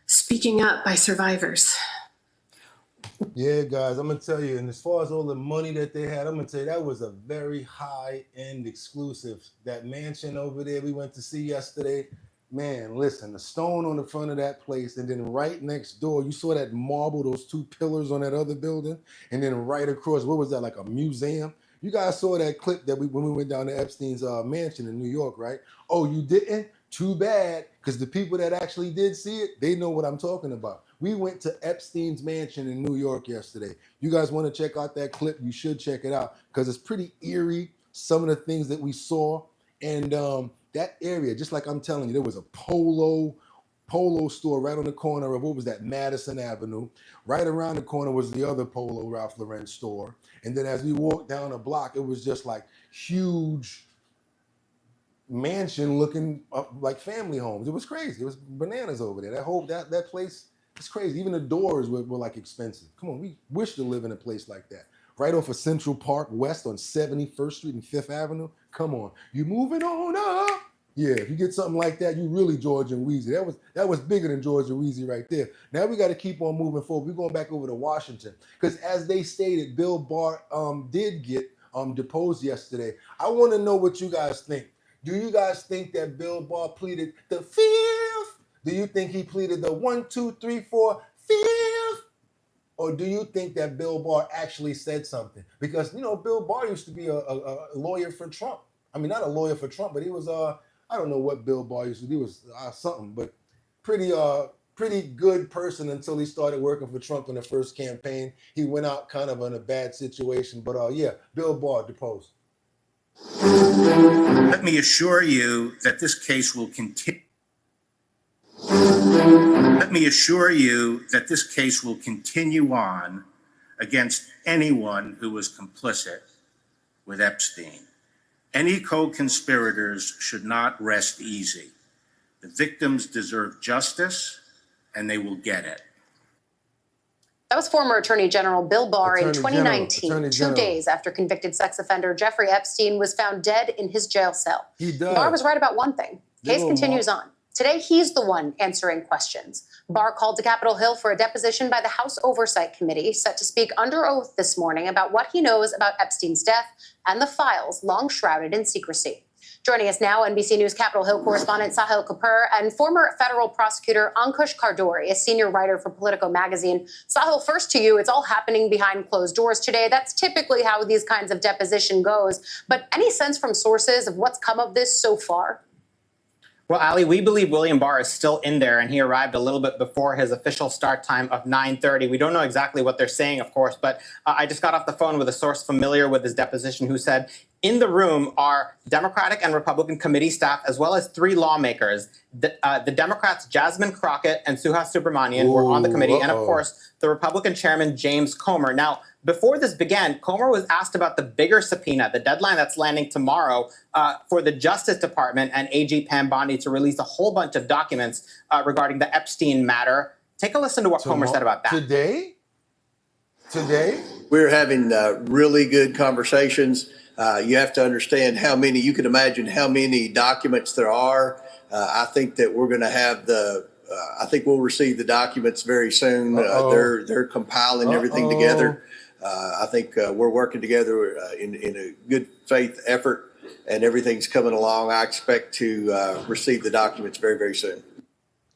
speaking up by survivors. Yeah, guys, I'm going to tell you, and as far as all the money that they had, I'm going to tell you, that was a very high-end exclusive. That mansion over there we went to see yesterday, man, listen, the stone on the front of that place, and then right next door, you saw that marble, those 2 pillars on that other building, and then right across, what was that, like a museum? You guys saw that clip that when we went down to Epstein's mansion in New York, right? Oh, you didn't? Too bad, because the people that actually did see it, they know what I'm talking about. We went to Epstein's mansion in New York yesterday. You guys want to check out that clip? You should check it out because it's pretty eerie, some of the things that we saw. And that area, just like I'm telling you, there was a polo store right on the corner of, what was that, Madison Avenue. Right around the corner was the other Polo Ralph Lauren store. And then as we walked down a block, it was just like huge mansion looking like family homes. It was crazy. It was bananas over there. That place, it's crazy. Even the doors were like expensive. Come on, we wish to live in a place like that. Right off of Central Park West on 71st Street and 5th Avenue. Come on, you moving on up. Yeah, if you get something like that, you really George and Wheezy. That was bigger than George and Wheezy right there. Now we got to keep on moving forward. We're going back over to Washington because, as they stated, Bill Barr did get deposed yesterday. I want to know what you guys think. Do you guys think that Bill Barr pleaded the 5th? Do you think he pleaded the 1, 2, 3, 4, 5th? Or do you think that Bill Barr actually said something? Because, you know, Bill Barr used to be a lawyer for Trump. I mean, not a lawyer for Trump, but he was, I don't know what Bill Barr used to do. He was something, but pretty good person until he started working for Trump in the first campaign. He went out kind of in a bad situation. But, yeah, Bill Barr deposed. Let me assure you that this case will continue. Let me assure you that this case will continue on against anyone who was complicit with Epstein. Any co-conspirators should not rest easy. The victims deserve justice, and they will get it. That was former Attorney General Bill Barr in Attorney 2019, General. 2 days after convicted sex offender Jeffrey Epstein was found dead in his jail cell. He died. Barr was right about one thing. Case Little continues Mark. on. Today, he's the one answering questions. Barr called to Capitol Hill for a deposition by the House Oversight Committee, set to speak under oath this morning about what he knows about Epstein's death and the files long shrouded in secrecy. Joining us now, NBC News Capitol Hill correspondent Sahil Kapoor and former federal prosecutor Ankush Kardori, a senior writer for Politico magazine. Sahil, first to you, it's all happening behind closed doors today. That's typically how these kinds of deposition goes. But any sense from sources of what's come of this so far? Well, Ali, we believe William Barr is still in there, and he arrived a little bit before his official start time of 9:30. We don't know exactly what they're saying, of course, but I just got off the phone with a source familiar with his deposition who said in the room are Democratic and Republican committee staff, as well as 3 lawmakers. The Democrats, Jasmine Crockett and Suhas Subramanian, were on the committee, and of course, the Republican chairman, James Comer. Now, before this began, Comer was asked about the bigger subpoena, the deadline that's landing tomorrow for the Justice Department and AG Pam Bondi to release a whole bunch of documents regarding the Epstein matter. Take a listen to what Comer said about that. Today? We're having really good conversations. You have to understand you can imagine how many documents there are. I think that we're going to have I think we'll receive the documents very soon. They're compiling everything together. I think we're working together in a good faith effort, and everything's coming along. I expect to receive the documents very, very soon.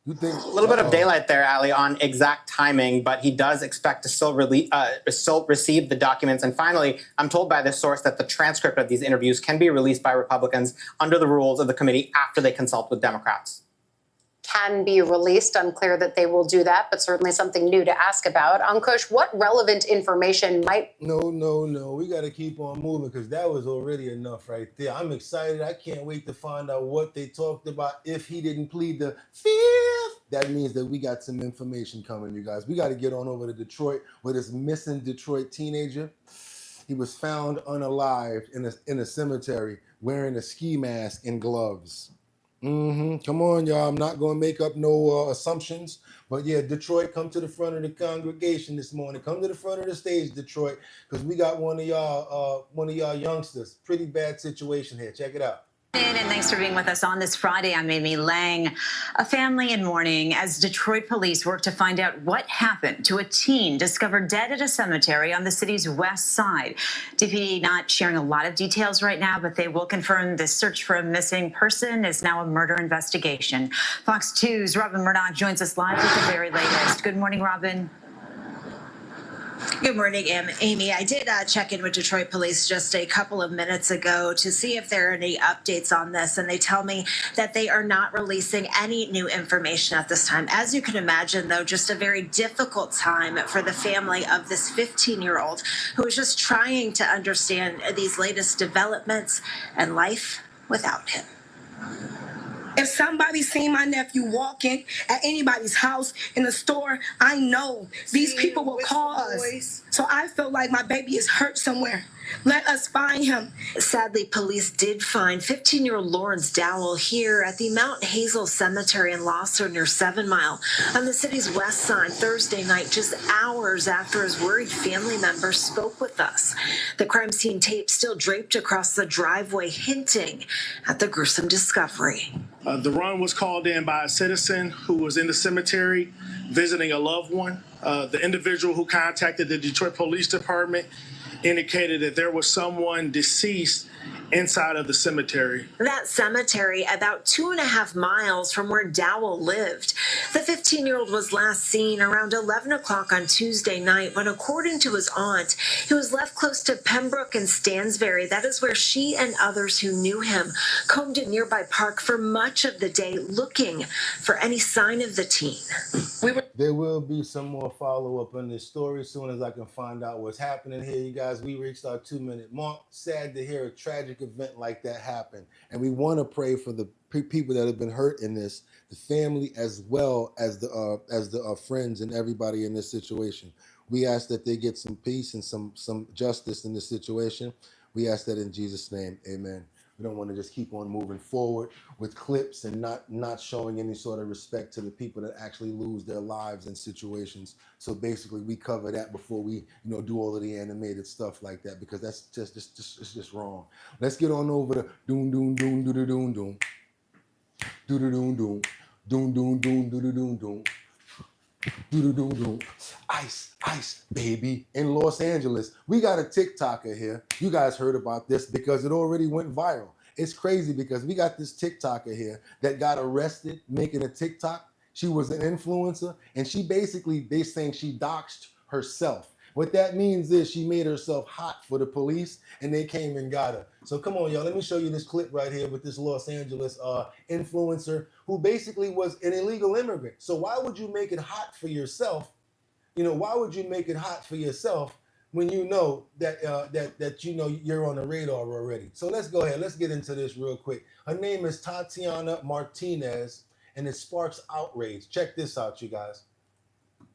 A little bit of daylight there, Ali, on exact timing, but he does expect to still receive the documents. And finally, I'm told by this source that the transcript of these interviews can be released by Republicans under the rules of the committee after they consult with Democrats. Can be released. Unclear that they will do that, but certainly something new to ask about. Ankush, what relevant information might... No. We got to keep on moving because that was already enough right there. I'm excited. I can't wait to find out what they talked about if he didn't plead the fifth. That means that we got some information coming, you guys. We got to get on over to Detroit with this missing Detroit teenager. He was found unalived in a cemetery wearing a ski mask and gloves. Come on, y'all. I'm not going to make up no assumptions. But yeah, Detroit, come to the front of the congregation this morning. Come to the front of the stage, Detroit, because we got one of y'all youngsters. Pretty bad situation here. Check it out. And thanks for being with us on this Friday. I'm Amy Lang. A family in mourning as Detroit police work to find out what happened to a teen discovered dead at a cemetery on the city's west side. DPD not sharing a lot of details right now, but they will confirm the search for a missing person is now a murder investigation. Fox 2's Robin Murdoch joins us live with the very latest. Good morning, Robin. Good morning, Amy. I did check in with Detroit police just a couple of minutes ago to see if there are any updates on this, and they tell me that they are not releasing any new information at this time. As you can imagine, though, just a very difficult time for the family of this 15-year-old who is just trying to understand these latest developments and life without him. If somebody seen my nephew walking at anybody's house, in the store, I know these people will call us. So I feel like my baby is hurt somewhere. Let us find him. Sadly, police did find 15-year-old Lawrence Dowell here at the Mount Hazel Cemetery in Losser near 7 Mile on the city's west side Thursday night, just hours after his worried family members spoke with us. The crime scene tape still draped across the driveway, hinting at the gruesome discovery. The run was called in by a citizen who was in the cemetery visiting a loved one. The individual who contacted the Detroit Police Department indicated that there was someone deceased inside of the cemetery. That cemetery about 2.5 miles from where Dowell lived. The 15-year-old was last seen around 11 o'clock on Tuesday night when, according to his aunt, he was left close to Pembroke and Stansbury. That is where she and others who knew him combed a nearby park for much of the day looking for any sign of the teen. There will be some more follow-up on this story as soon as I can find out what's happening here, you guys. We reached our 2-minute mark. Sad to hear a tragic event like that happen. And we want to pray for the people that have been hurt in this, the family as well as the friends and everybody in this situation. We ask that they get some peace and some justice in this situation. We ask that in Jesus' name, amen. We don't want to just keep on moving forward with clips and not showing any sort of respect to the people that actually lose their lives in situations. So basically, we cover that before we, do all of the animated stuff like that, because that's just wrong. Let's get on over to doom doom doom doom doom doom doom doom doom. Doom, doom, doom, doom, doom, doom, doom. Doom, doom, doom. Ice, ice, baby. In Los Angeles, we got a TikToker here. You guys heard about this because it already went viral. It's crazy because we got this TikToker here that got arrested making a TikTok. She was an influencer, and she basically, they saying she doxed herself. What that means is she made herself hot for the police, and they came and got her. So come on, y'all. Let me show you this clip right here with this Los Angeles influencer who basically was an illegal immigrant. So why would you make it hot for yourself? You know, why would you make it hot for yourself when you know that that you know you're on the radar already? So let's go ahead. Let's get into this real quick. Her name is Tatiana Martinez, and it sparks outrage. Check this out, you guys.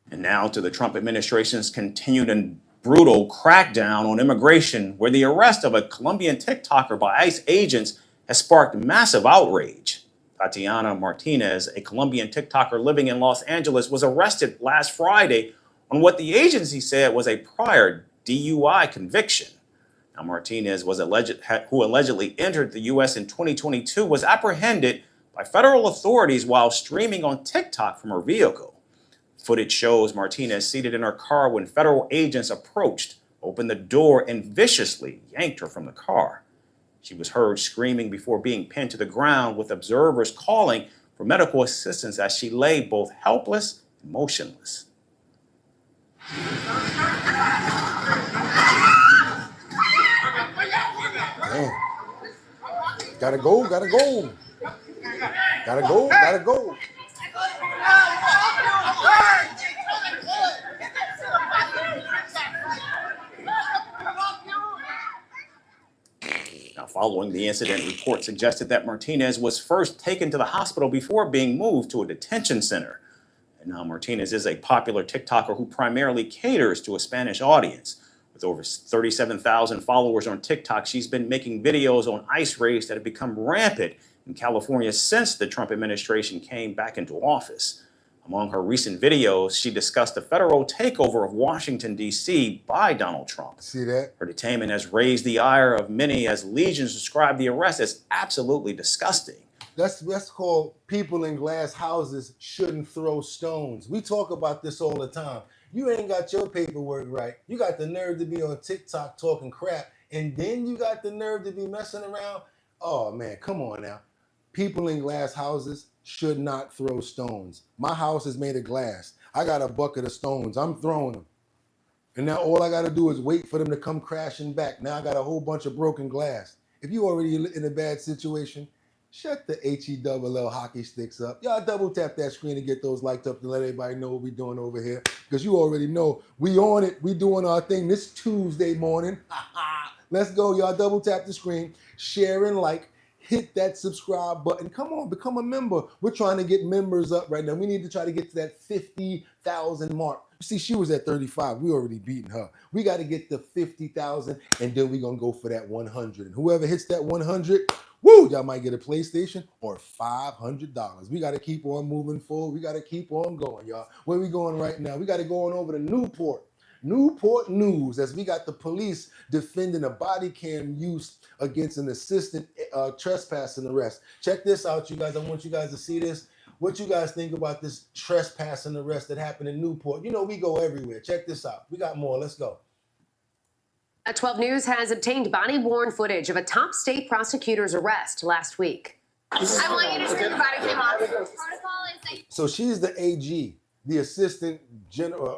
And now to the Trump administration's continued and brutal crackdown on immigration, where the arrest of a Colombian TikToker by ICE agents has sparked massive outrage. Tatiana Martinez, a Colombian TikToker living in Los Angeles, was arrested last Friday on what the agency said was a prior DUI conviction. Now, Martinez, who allegedly entered the U.S. in 2022, was apprehended by federal authorities while streaming on TikTok from her vehicle. Footage shows Martinez seated in her car when federal agents approached, opened the door, and viciously yanked her from the car. She was heard screaming before being pinned to the ground, with observers calling for medical assistance as she lay both helpless and motionless. Damn. Gotta go, gotta go. Gotta go, gotta go. Now, following the incident, reports suggested that Martinez was first taken to the hospital before being moved to a detention center. And now Martinez is a popular TikToker who primarily caters to a Spanish audience. With over 37,000 followers on TikTok, she's been making videos on ICE raids that have become rampant in California since the Trump administration came back into office. Among her recent videos, she discussed the federal takeover of Washington, D.C. by Donald Trump. See that? Her detainment has raised the ire of many as legions describe the arrest as absolutely disgusting. That's called people in glass houses shouldn't throw stones. We talk about this all the time. You ain't got your paperwork right. You got the nerve to be on TikTok talking crap, and then you got the nerve to be messing around. Oh man, come on now. People in glass houses should not throw stones. My house is made of glass. I got a bucket of stones. I'm throwing them. And now all I got to do is wait for them to come crashing back. Now I got a whole bunch of broken glass. If you already in a bad situation, shut the HELL hockey sticks up. Y'all double tap that screen to get those liked up to let everybody know what we're doing over here. Because you already know we on it. We doing our thing this Tuesday morning. Let's go, y'all. Double tap the screen, share and like. Hit that subscribe button. Come on, become a member. We're trying to get members up right now. We need to try to get to that 50,000 mark. You see, she was at 35. We already beaten her. We got to get to 50,000, and then we're going to go for that 100. And whoever hits that 100, woo, y'all might get a PlayStation or $500. We got to keep on moving forward. We got to keep on going, y'all. Where we going right now? We got to go on over to Newport News, as we got the police defending a body cam use against an assistant trespassing arrest. Check this out, you guys. I want you guys to see this. What you guys think about this trespassing arrest that happened in Newport? You know, we go everywhere. Check this out. We got more. Let's go. 12 News has obtained body-worn footage of a top state prosecutor's arrest last week. I want you to turn the body cam off. Protocol is that. So she's the AG, the assistant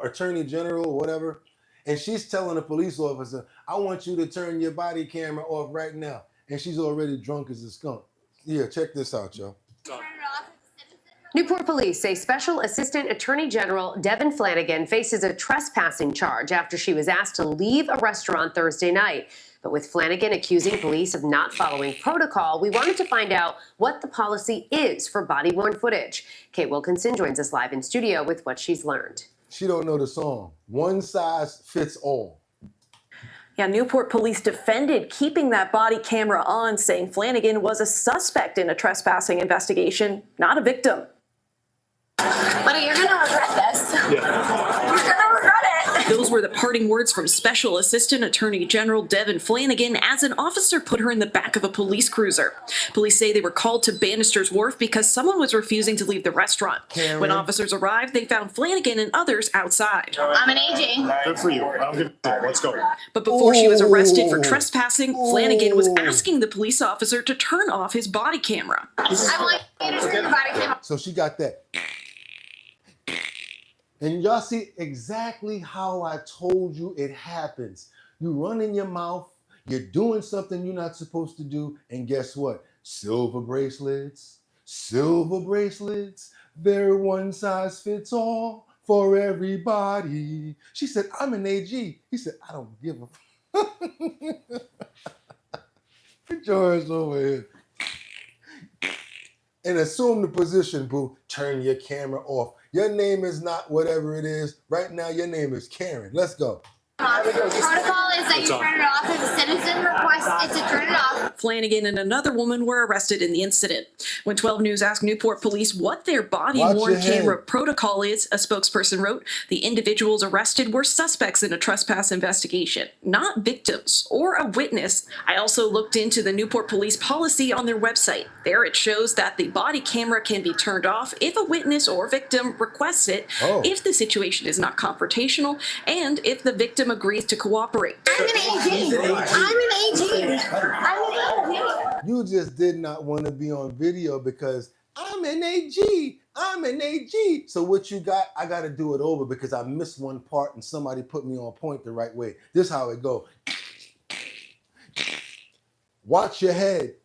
attorney general or whatever, and she's telling a police officer, I want you to turn your body camera off right now. And she's already drunk as a skunk. Yeah, check this out, y'all. Newport police say Special Assistant Attorney General Devin Flanagan faces a trespassing charge after she was asked to leave a restaurant Thursday night. But with Flanagan accusing police of not following protocol, we wanted to find out what the policy is for body-worn footage. Kate Wilkinson joins us live in studio with what she's learned. She don't know the song. One size fits all. Yeah, Newport police defended keeping that body camera on, saying Flanagan was a suspect in a trespassing investigation, not a victim. Buddy, you're gonna regret this. Yeah. You're gonna regret it. Those were the parting words from Special Assistant Attorney General Devin Flanagan as an officer put her in the back of a police cruiser. Police say they were called to Bannister's Wharf because someone was refusing to leave the restaurant. Karen. When officers arrived, they found Flanagan and others outside. I'm an AG. Good for you. I'm good. Let's go. But before she was arrested for trespassing, Flanagan was asking the police officer to turn off his body camera. I want you to turn the body camera. So she got that. And y'all see exactly how I told you it happens. You run in your mouth, you're doing something you're not supposed to do, and guess what? Silver bracelets, they're one size fits all for everybody. She said, I'm an AG. He said, I don't give a Put yours over here. And assume the position, boo. Turn your camera off. Your name is not whatever it is. Right now, your name is Karen. Let's go. Protocol is that you turn it off. If a citizen requests it to turn it off. Flanagan and another woman were arrested in the incident. When 12 News asked Newport police what their body-worn camera protocol is, a spokesperson wrote, the individuals arrested were suspects in a trespass investigation, not victims or a witness. I also looked into the Newport police policy on their website. There it shows that the body camera can be turned off if a witness or victim requests it, if the situation is not confrontational, and if the victim agrees to cooperate. I'm an AG. You just did not want to be on video because I'm an AG. So what you got, I got to do it over because I missed one part and somebody put me on point the right way. This is how it go. Watch your head.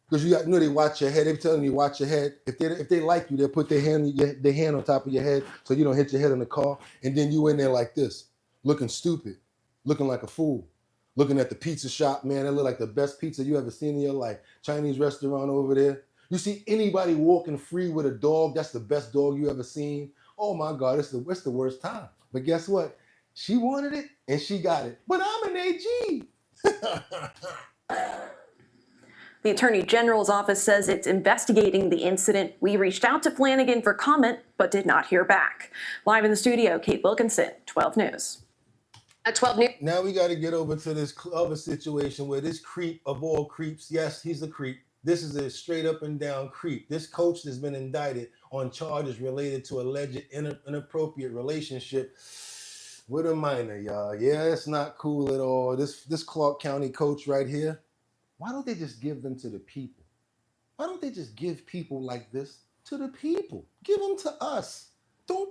Because you know they watch your head. They're telling you watch your head. If they like you, they'll put their hand on top of your head so you don't hit your head on the car. And then you in there like this, looking stupid, looking like a fool, looking at the pizza shop, man. That look like the best pizza you ever seen in your life. Chinese restaurant over there. You see anybody walking free with a dog, that's the best dog you ever seen. Oh my God, it's the worst time. But guess what? She wanted it and she got it. But I'm an AG. The Attorney General's office says it's investigating the incident. We reached out to Flanagan for comment, but did not hear back. Live in the studio, Kate Wilkinson, 12 News. At 12 News. Now we got to get over to this other situation where this creep of all creeps, yes, he's a creep. This is a straight up and down creep. This coach has been indicted on charges related to alleged inappropriate relationship with a minor, y'all. Yeah, it's not cool at all. This Clark County coach right here, why don't they just give them to the people? Why don't they just give people like this to the people? Give them to us. Don't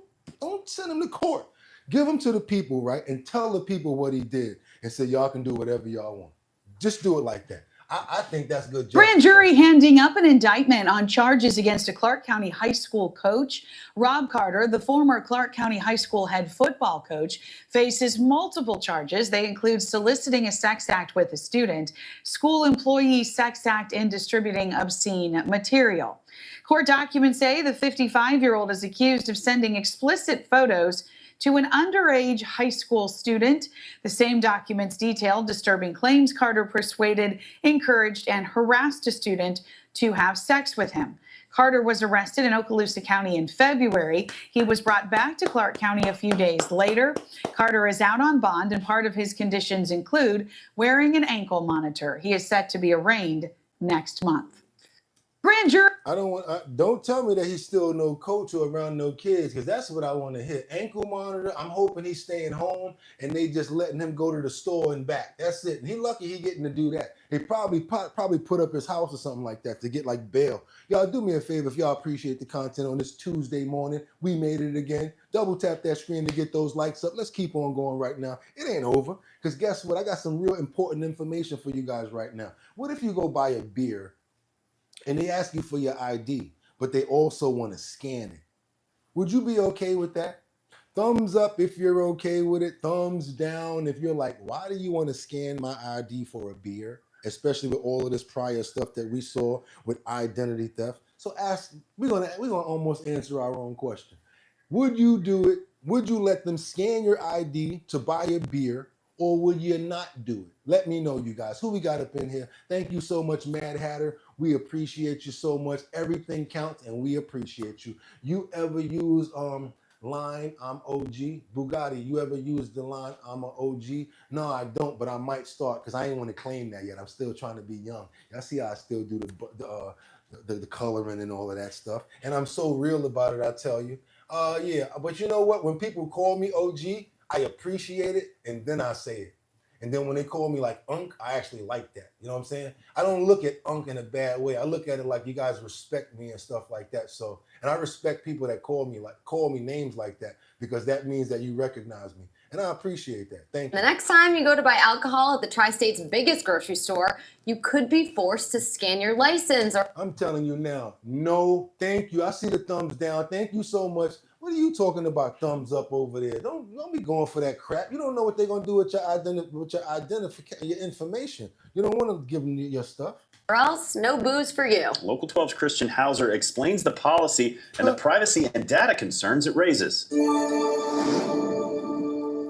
send them to court. Give them to the people, right? And tell the people what he did and say, y'all can do whatever y'all want. Just do it like that. I think that's good. Grand jury handing up an indictment on charges against a Clark County high school coach. Rob Carter, the former Clark County High School head football coach, faces multiple charges. They include soliciting a sex act with a student, school employee sex act, and distributing obscene material. Court documents say the 55-year-old is accused of sending explicit photos to an underage high school student. The same documents detail disturbing claims Carter persuaded, encouraged, and harassed a student to have sex with him. Carter was arrested in Okaloosa County in February. He was brought back to Clark County a few days later. Carter is out on bond, and part of his conditions include wearing an ankle monitor. He is set to be arraigned next month. Grand jury. Don't tell me that he's still no coach or around no kids, because that's what I want to hear. Ankle monitor. I'm hoping he's staying home and they just letting him go to the store and back. That's it. And he lucky he getting to do that. They probably put up his house or something like that to get like bail. Y'all do me a favor if y'all appreciate the content on this Tuesday morning. We made it again. Double tap that screen to get those likes up. Let's keep on going right now. It ain't over, because guess what? I got some real important information for you guys right now. What if you go buy a beer and they ask you for your ID, but they also want to scan it? Would you be okay with that? Thumbs up if you're okay with it. Thumbs down if you're like, why do you want to scan my ID for a beer? Especially with all of this prior stuff that we saw with identity theft. So we're gonna almost answer our own question. Would you do it? Would you let them scan your ID to buy a beer, or would you not do it? Let me know, you guys. Who we got up in here? Thank you so much, Mad Hatter. We appreciate you so much. Everything counts, and we appreciate you. You ever use line, I'm OG. Bugatti, you ever use the line, I'm an OG? No, I don't, but I might start because I ain't want to claim that yet. I'm still trying to be young. Y'all see how I still do the coloring and all of that stuff. And I'm so real about it, I tell you. Yeah, but you know what? When people call me OG, I appreciate it, and then I say it. And then when they call me like Unc, I actually like that. You know what I'm saying? I don't look at Unc in a bad way. I look at it like you guys respect me and stuff like that. So, and I respect people that call me names like that, because that means that you recognize me. And I appreciate that. Thank you. The next time you go to buy alcohol at the Tri-State's biggest grocery store, you could be forced to scan your license. I'm telling you now, no, thank you. I see the thumbs down. Thank you so much. What are you talking about thumbs up over there? Don't be going for that crap. You don't know what they're going to do with your information. You don't want to give them your stuff. Or else, no booze for you. Local 12's Christian Hauser explains the policy and the privacy and data concerns it raises.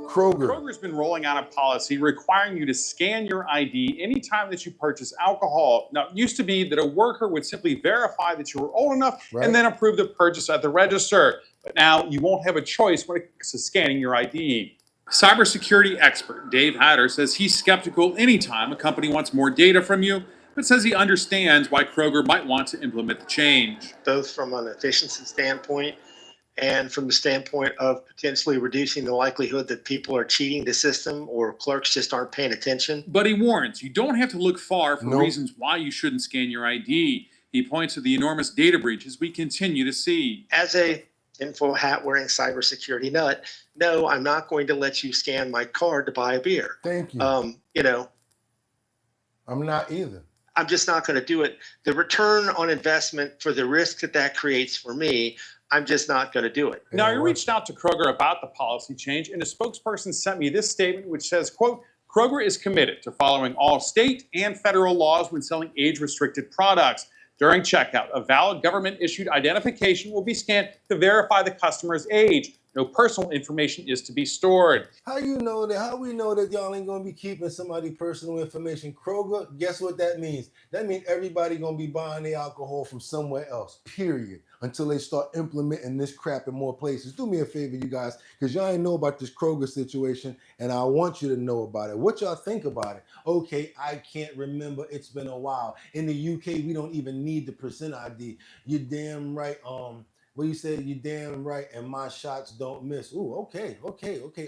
Kroger's been rolling out a policy requiring you to scan your ID anytime that you purchase alcohol. Now, it used to be that a worker would simply verify that you were old enough and then approve the purchase at the register. But now you won't have a choice when it comes to scanning your ID. Cybersecurity expert Dave Hatter says he's skeptical anytime a company wants more data from you, but says he understands why Kroger might want to implement the change. Both from an efficiency standpoint and from the standpoint of potentially reducing the likelihood that people are cheating the system or clerks just aren't paying attention. But he warns you don't have to look far for reasons why you shouldn't scan your ID. He points to the enormous data breaches we continue to see. As a tinfoil hat wearing cybersecurity nut, no, I'm not going to let you scan my card to buy a beer. Thank you. I'm not either. I'm just not going to do it. The return on investment for the risk that creates for me, I'm just not going to do it. Now, I reached out to Kroger about the policy change, and a spokesperson sent me this statement, which says, quote, Kroger is committed to following all state and federal laws when selling age-restricted products. During checkout, a valid government-issued identification will be scanned to verify the customer's age. No personal information is to be stored. How you know that? How we know that y'all ain't gonna be keeping somebody's personal information? Kroger, guess what that means? That means everybody gonna be buying their alcohol from somewhere else, period, until they start implementing this crap in more places. Do me a favor, you guys, because y'all ain't know about this Kroger situation, and I want you to know about it. What y'all think about it? Okay, I can't remember. It's been a while. In the UK, we don't even need to present ID. You're damn right. What you said, you damn right, and my shots don't miss. Ooh, okay,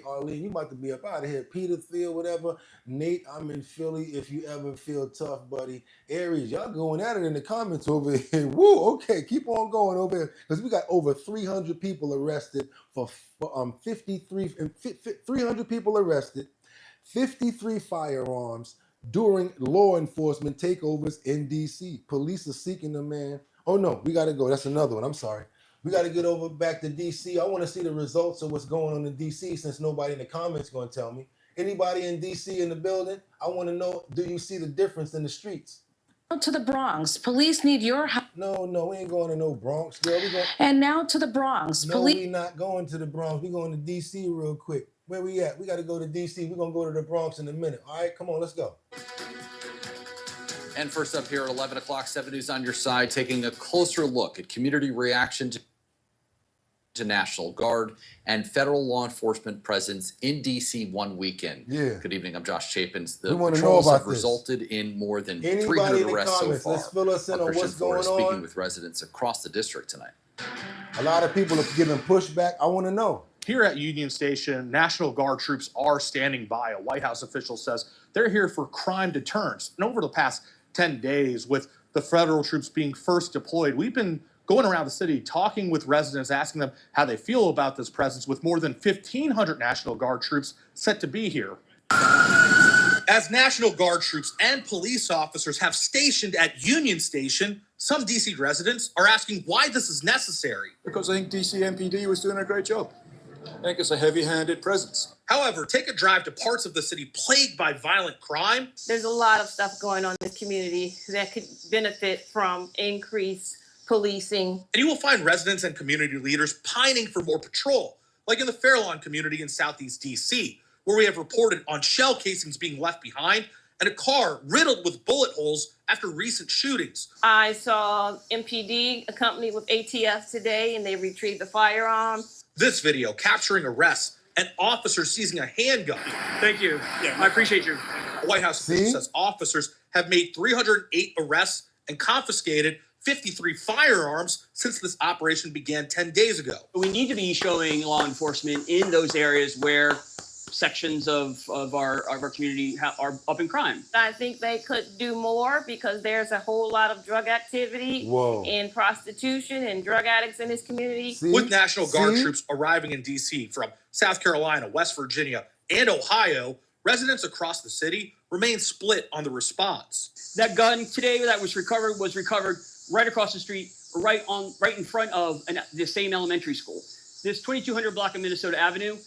Arlene, you about to be up out of here. Peterfield, whatever. Nate, I'm in Philly. If you ever feel tough, buddy. Aries, y'all going at it in the comments over here. Woo, okay, keep on going over here, because we got over 300 people arrested for 300 people arrested, 53 firearms during law enforcement takeovers in DC. Police are seeking the man. Oh no, we got to go. That's another one. I'm sorry. We got to get over back to DC. I want to see the results of what's going on in DC, since nobody in the comments going to tell me. Anybody in DC in the building? I want to know, do you see the difference in the streets? To the Bronx. Police need your help. No, we ain't going to no Bronx, girl. And now to the Bronx. No, we not going to the Bronx. We going to DC real quick. Where we at? We got to go to DC. We're going to go to the Bronx in a minute. All right, come on, let's go. And first up here at 11 o'clock, 7 News on your side, taking a closer look at community reaction to National Guard and federal law enforcement presence in D.C. one weekend. Yeah. Good evening. I'm Josh Chapins. The We wanna know patrols about have this. resulted in more than Anybody 300 in the arrests so comments, far. let's fill us in on Christian what's going Forrest speaking on. with residents across the district tonight. A lot of people are giving pushback. I want to know. Here at Union Station, National Guard troops are standing by. A White House official says they're here for crime deterrence. And over the past 10 days, with the federal troops being first deployed, we've been going around the city talking with residents, asking them how they feel about this presence, with more than 1,500 National Guard troops set to be here. As National Guard troops and police officers have stationed at Union Station, some DC residents are asking why this is necessary. Because I think DC MPD was doing a great job. I think it's a heavy-handed presence. However, take a drive to parts of the city plagued by violent crime. There's a lot of stuff going on in this community that could benefit from increased policing. And you will find residents and community leaders pining for more patrol, like in the Fairlawn community in Southeast DC, where we have reported on shell casings being left behind and a car riddled with bullet holes after recent shootings. I saw MPD accompanied with ATF today, and they retrieved the firearm. This video capturing arrests and officers seizing a handgun. Thank you. Yeah, I appreciate you. A White House official says officers have made 308 arrests and confiscated 53 firearms since this operation began 10 days ago. We need to be showing law enforcement in those areas where sections of our community are up in crime. I think they could do more because there's a whole lot of drug activity and prostitution and drug addicts in this community. With National Guard troops arriving in D.C. from South Carolina, West Virginia, and Ohio, residents across the city remain split on the response. That gun today that was recovered right across the street, right in front of the same elementary school. This 2200 block of Minnesota Avenue,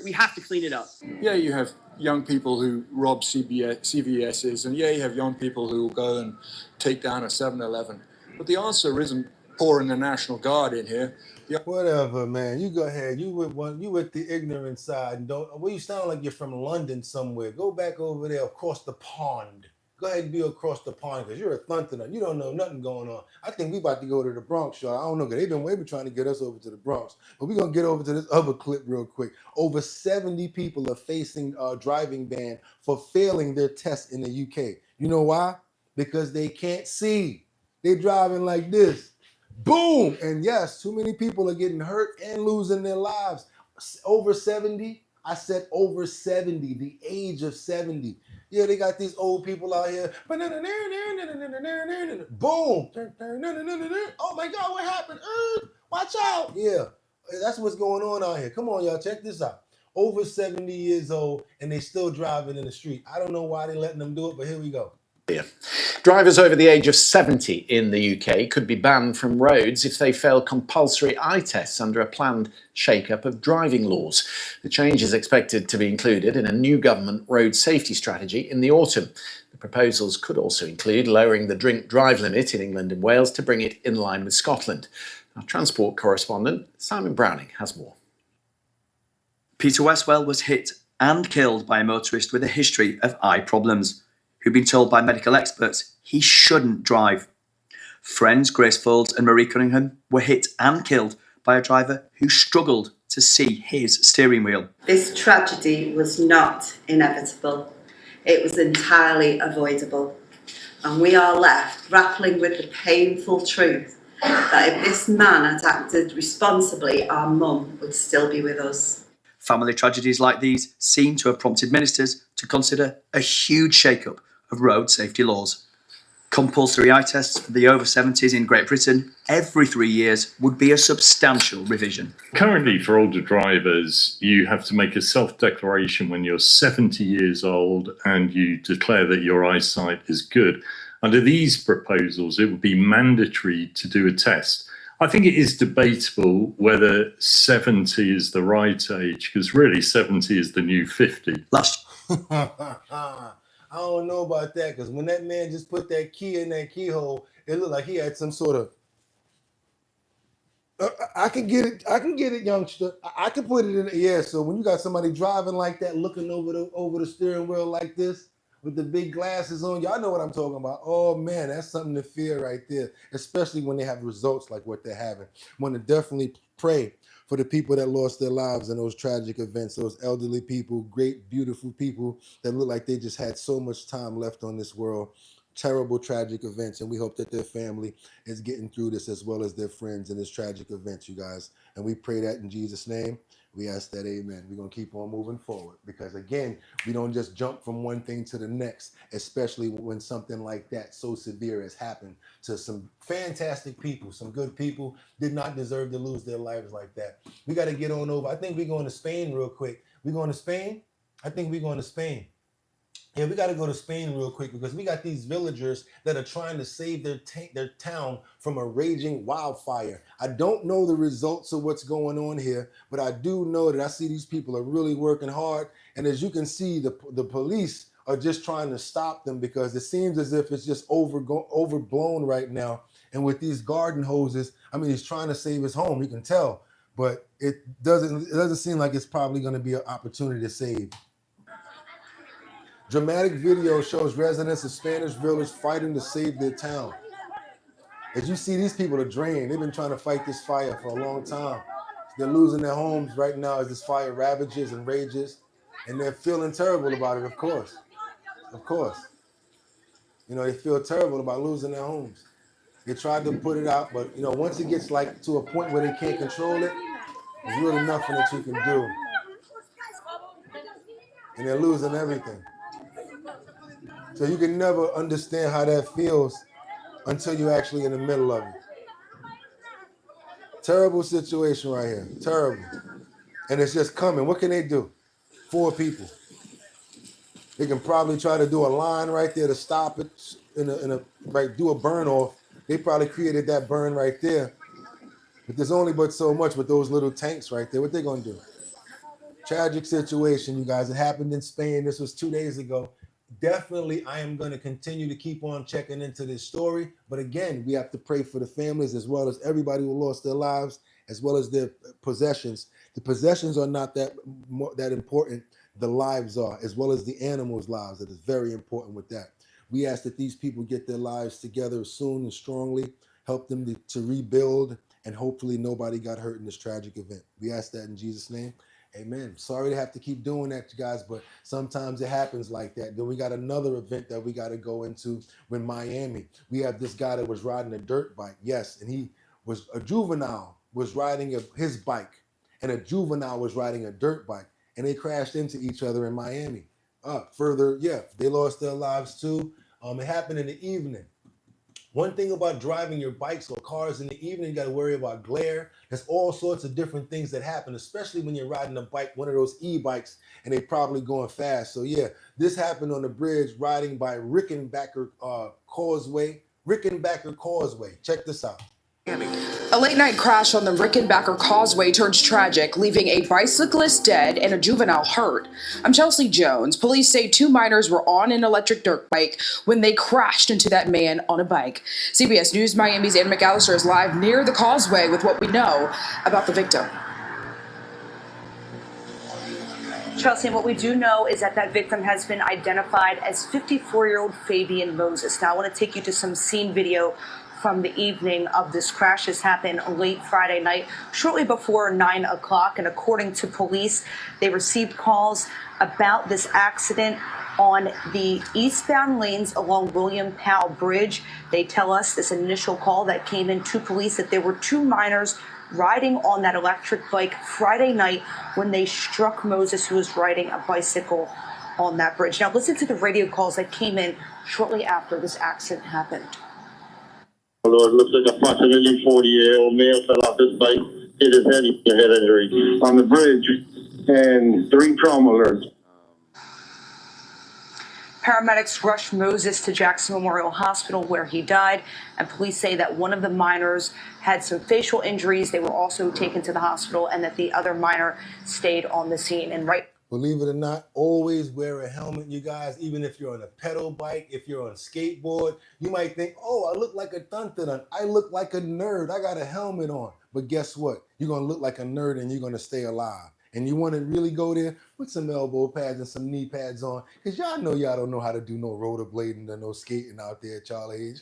we have to clean it up. Yeah, you have young people who rob CVS's, and yeah, you have young people who will go and take down a 7-Eleven. But the answer isn't pouring the National Guard in here. Whatever, man. You go ahead. You with the ignorant side. Well, you sound like you're from London somewhere. Go back over there across the pond. Go ahead and be across the pond because you're a Thuntoner. You don't know nothing going on. I think we about to go to the Bronx, y'all. I don't know because they've been trying to get us over to the Bronx. But we're going to get over to this other clip real quick. Over 70 people are facing a driving ban for failing their test in the UK. You know why? Because they can't see. They're driving like this. Boom! And yes, too many people are getting hurt and losing their lives. Over 70. I said over 70, the age of 70. Yeah, they got these old people out here. Boom! Oh my God, what happened? Watch out! Yeah, that's what's going on out here. Come on, y'all, check this out. Over 70 years old, and they still driving in the street. I don't know why they're letting them do it, but here we go. Drivers over the age of 70 in the UK could be banned from roads if they fail compulsory eye tests under a planned shake-up of driving laws. The change is expected to be included in a new government road safety strategy in the autumn. The proposals could also include lowering the drink-drive limit in England and Wales to bring it in line with Scotland. Our transport correspondent, Simon Browning, has more. Peter Westwell was hit and killed by a motorist with a history of eye problems, who'd been told by medical experts he shouldn't drive. Friends Grace Folds and Marie Cunningham were hit and killed by a driver who struggled to see his steering wheel. This tragedy was not inevitable. It was entirely avoidable. And we are left grappling with the painful truth that if this man had acted responsibly, our mum would still be with us. Family tragedies like these seem to have prompted ministers to consider a huge shake-up of road safety laws. Compulsory eye tests for the over 70s in Great Britain every 3 years would be a substantial revision. Currently, for older drivers, you have to make a self-declaration when you're 70 years old and you declare that your eyesight is good. Under these proposals, it would be mandatory to do a test. I think it is debatable whether 70 is the right age, because really 70 is the new 50. I don't know about that because when that man just put that key in that keyhole, it looked like he had some sort of. I can get it, youngster. I can put it in. Yeah. So when you got somebody driving like that, looking over the steering wheel like this with the big glasses on, y'all know what I'm talking about. Oh man, that's something to fear right there. Especially when they have results like what they're having. Want to definitely pray for the people that lost their lives in those tragic events, those elderly people, great, beautiful people that look like they just had so much time left on this world. Terrible, tragic events, and we hope that their family is getting through this as well as their friends in this tragic events, you guys. And we pray that in Jesus' name. We ask that, amen. We're going to keep on moving forward because, again, we don't just jump from one thing to the next, especially when something like that so severe has happened to some fantastic people, some good people did not deserve to lose their lives like that. We got to get on over. I think we're going to Spain real quick. We going to Spain? I think we're going to Spain. Yeah, we got to go to Spain real quick because we got these villagers that are trying to save their town from a raging wildfire. I don't know the results of what's going on here, but I do know that I see these people are really working hard. And as you can see, the police are just trying to stop them because it seems as if it's just overblown right now. And with these garden hoses, I mean, he's trying to save his home. You can tell, but it doesn't seem like it's probably going to be an opportunity to save. Dramatic video shows residents of Spanish Village fighting to save their town. As you see, these people are drained. They've been trying to fight this fire for a long time. They're losing their homes right now as this fire ravages and rages, and they're feeling terrible about it, of course. Of course. You know, they feel terrible about losing their homes. They tried to put it out, but, you know, once it gets like to a point where they can't control it, there's really nothing that you can do. And they're losing everything. So you can never understand how that feels until you're actually in the middle of it. Terrible situation right here. Terrible. And it's just coming. What can they do? 4 people. They can probably try to do a line right there to stop it, right, do a burn off. They probably created that burn right there. But there's only but so much with those little tanks right there. What they gonna do? Tragic situation, you guys. It happened in Spain. This was 2 days ago. Definitely, I am going to continue to keep on checking into this story. But again, we have to pray for the families as well as everybody who lost their lives, as well as their possessions. The possessions are not that important. The lives are, as well as the animals' lives. That is very important with that. We ask that these people get their lives together soon and strongly, help them to rebuild, and hopefully nobody got hurt in this tragic event. We ask that in Jesus' name. Amen. Sorry to have to keep doing that, you guys, but sometimes it happens like that. Then we got another event that we got to go into in Miami. We have this guy that was riding a dirt bike. Yes, and he was a juvenile, was riding his bike, and a juvenile was riding a dirt bike, and they crashed into each other in Miami. They lost their lives too. It happened in the evening. One thing about driving your bikes or cars in the evening, you got to worry about glare. There's all sorts of different things that happen, especially when you're riding a bike, one of those e-bikes, and they're probably going fast. So yeah, this happened on the bridge riding by Rickenbacker Causeway. Rickenbacker Causeway. Check this out. A late-night crash on the Rickenbacker Causeway turns tragic, leaving a bicyclist dead and a juvenile hurt. I'm Chelsea Jones. Police say 2 minors were on an electric dirt bike when they crashed into that man on a bike. CBS News Miami's Ann McAllister is live near the causeway with what we know about the victim. Chelsea, what we do know is that victim has been identified as 54-year-old Fabian Moses. Now, I want to take you to some scene video from the evening of this crash. This happened late Friday night, shortly before 9 o'clock. And according to police, they received calls about this accident on the eastbound lanes along William Powell Bridge. They tell us this initial call that came in to police that there were 2 minors riding on that electric bike Friday night when they struck Moses, who was riding a bicycle on that bridge. Now listen to the radio calls that came in shortly after this accident happened. Lord, looks like approximately 40-year-old male fell off his bike, hit his head, he had head injury on the bridge, and 3 trauma alerts. Paramedics rushed Moses to Jackson Memorial Hospital where he died, and police say that one of the minors had some facial injuries. They were also taken to the hospital, and that the other minor stayed on the scene. And believe it or not, always wear a helmet, you guys. Even if you're on a pedal bike, if you're on a skateboard, you might think, oh, I look like a dun-dun-dun. I look like a nerd. I got a helmet on. But guess what? You're going to look like a nerd and you're going to stay alive. And you want to really go there, put some elbow pads and some knee pads on, because y'all know y'all don't know how to do no rollerblading or no skating out there at y'all age.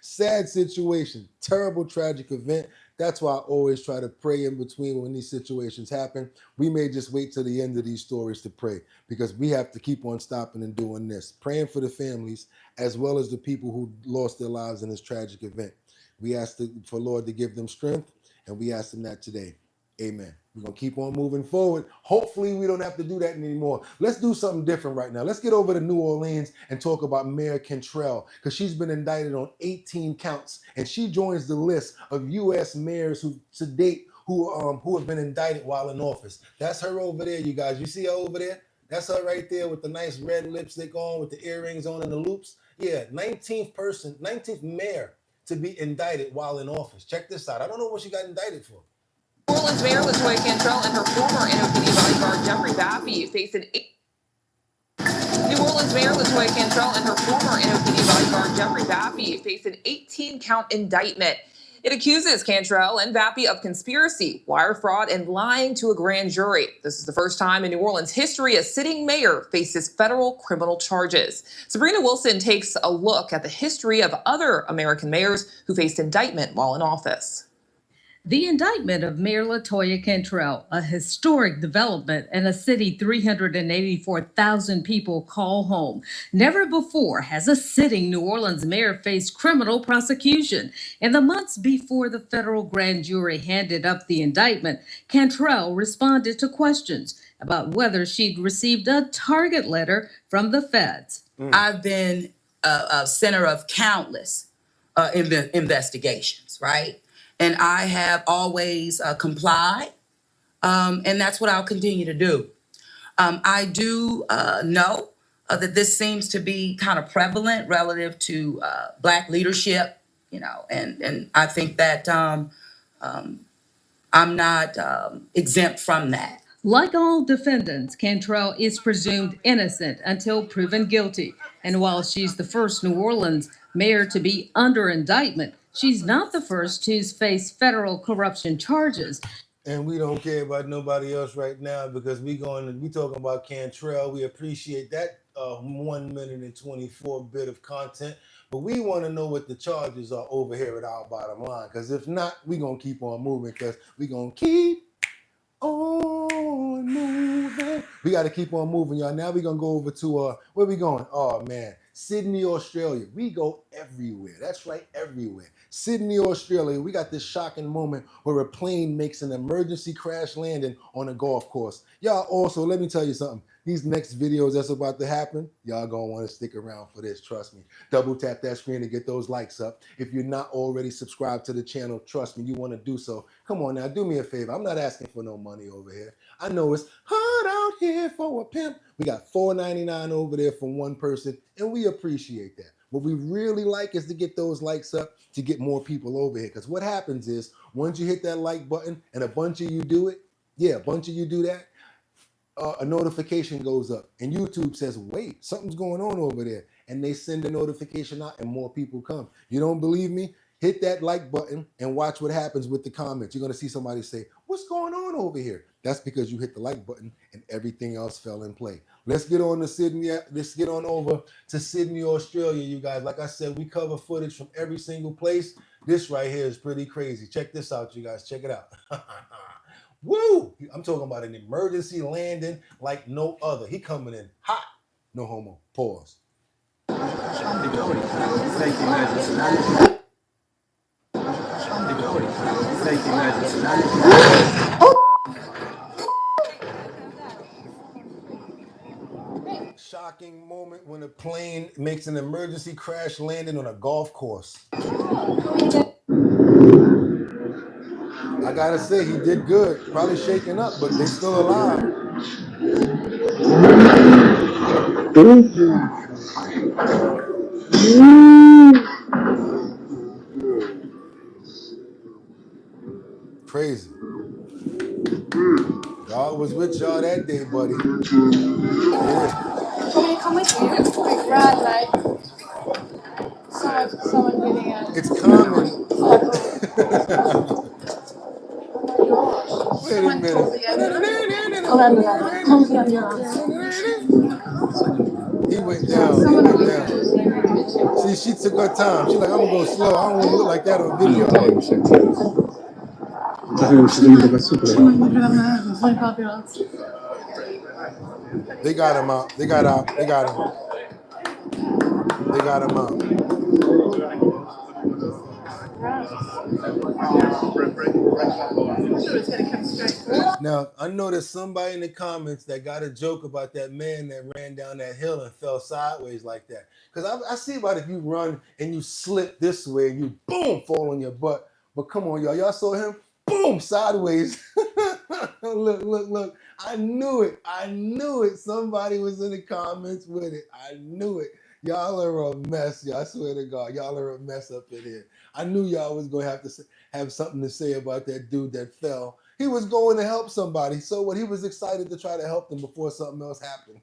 Sad situation, terrible, tragic event. That's why I always try to pray in between when these situations happen. We may just wait till the end of these stories to pray, because we have to keep on stopping and doing this, praying for the families as well as the people who lost their lives in this tragic event. We ask for Lord to give them strength, and we ask them that today. Amen. We're going to keep on moving forward. Hopefully we don't have to do that anymore. Let's do something different right now. Let's get over to New Orleans and talk about Mayor Cantrell, because she's been indicted on 18 counts, and she joins the list of U.S. mayors who to date who have been indicted while in office. That's her over there, you guys. You see her over there? That's her right there with the nice red lipstick on, with the earrings on and the loops. Yeah, 19th mayor to be indicted while in office. Check this out. I don't know what she got indicted for. New Orleans Mayor LaToya Cantrell and her former NOPD bodyguard Jeffrey Baffey face an New Orleans Mayor LaToya Cantrell and her former NOPD bodyguard Jeffrey Baffey face an 18-count indictment. It accuses Cantrell and Vappy of conspiracy, wire fraud, and lying to a grand jury. This is the first time in New Orleans history a sitting mayor faces federal criminal charges. Sabrina Wilson takes a look at the history of other American mayors who faced indictment while in office. The indictment of Mayor LaToya Cantrell, a historic development and a city 384,000 people call home. Never before has a sitting New Orleans mayor faced criminal prosecution. In the months before the federal grand jury handed up the indictment, Cantrell responded to questions about whether she'd received a target letter from the feds. I've been a center of countless investigations, right? And I have always complied, and that's what I'll continue to do. I do know that this seems to be kind of prevalent relative to Black leadership, you know, and I think that I'm not exempt from that. Like all defendants, Cantrell is presumed innocent until proven guilty. And while she's the first New Orleans mayor to be under indictment, she's not the first to face federal corruption charges. And we don't care about nobody else right now because we talking about Cantrell. We appreciate that 1 minute and 24 bit of content. But we want to know what the charges are over here at our bottom line. Because if not, we're going to keep on moving because we're going to keep on moving. We got to keep on moving, y'all. Now we're going to go over to, where we going? Oh, man. Sydney, Australia. We go everywhere. That's right, everywhere. Sydney, Australia. We got this shocking moment where a plane makes an emergency crash landing on a golf course. Y'all also, let me tell you something. These next videos that's about to happen, y'all gonna want to stick around for this, trust me. Double tap that screen to get those likes up. If you're not already subscribed to the channel, trust me, you want to do so. Come on now, do me a favor. I'm not asking for no money over here. I know it's hard out here for a pimp. We got $4.99 over there from one person, and we appreciate that. What we really like is to get those likes up to get more people over here. Because what happens is, once you hit that like button and a bunch of you do it, yeah, a bunch of you do that, a notification goes up and YouTube says, wait, something's going on over there. And they send a notification out and more people come. You don't believe me? Hit that like button and watch what happens with the comments. You're going to see somebody say, what's going on over here? That's because you hit the like button and everything else fell in play. Let's get on to Sydney. Let's get on over to Sydney, Australia, you guys. Like I said, we cover footage from every single place. This right here is pretty crazy. Check this out, you guys. Check it out. Woo! I'm talking about an emergency landing like no other. He coming in hot. No homo. Pause. Shocking moment when a plane makes an emergency crash landing on a golf course. I gotta say, he did good. Probably shaken up, but they still alive. Crazy. God was with y'all that day, buddy. Yeah. Can we come with you? Like rad, like someone getting it. It's common. Wait a minute. He went down. He went down. See, she took her time. She's like, I'm gonna go slow. I don't want to look like that on video. They got him out. They got out. They got him. They got him out. Now, I know there's somebody in the comments that got a joke about that man that ran down that hill and fell sideways like that. Because I see about if you run and you slip this way and you, boom, fall on your butt. But come on, y'all. Y'all saw him? Boom, sideways. Look. I knew it. I knew it. Somebody was in the comments with it. I knew it. Y'all are a mess. Y'all, I swear to God, y'all are a mess up in here. I knew y'all was going to have something to say about that dude that fell. He was going to help somebody. So what? He was excited to try to help them before something else happened.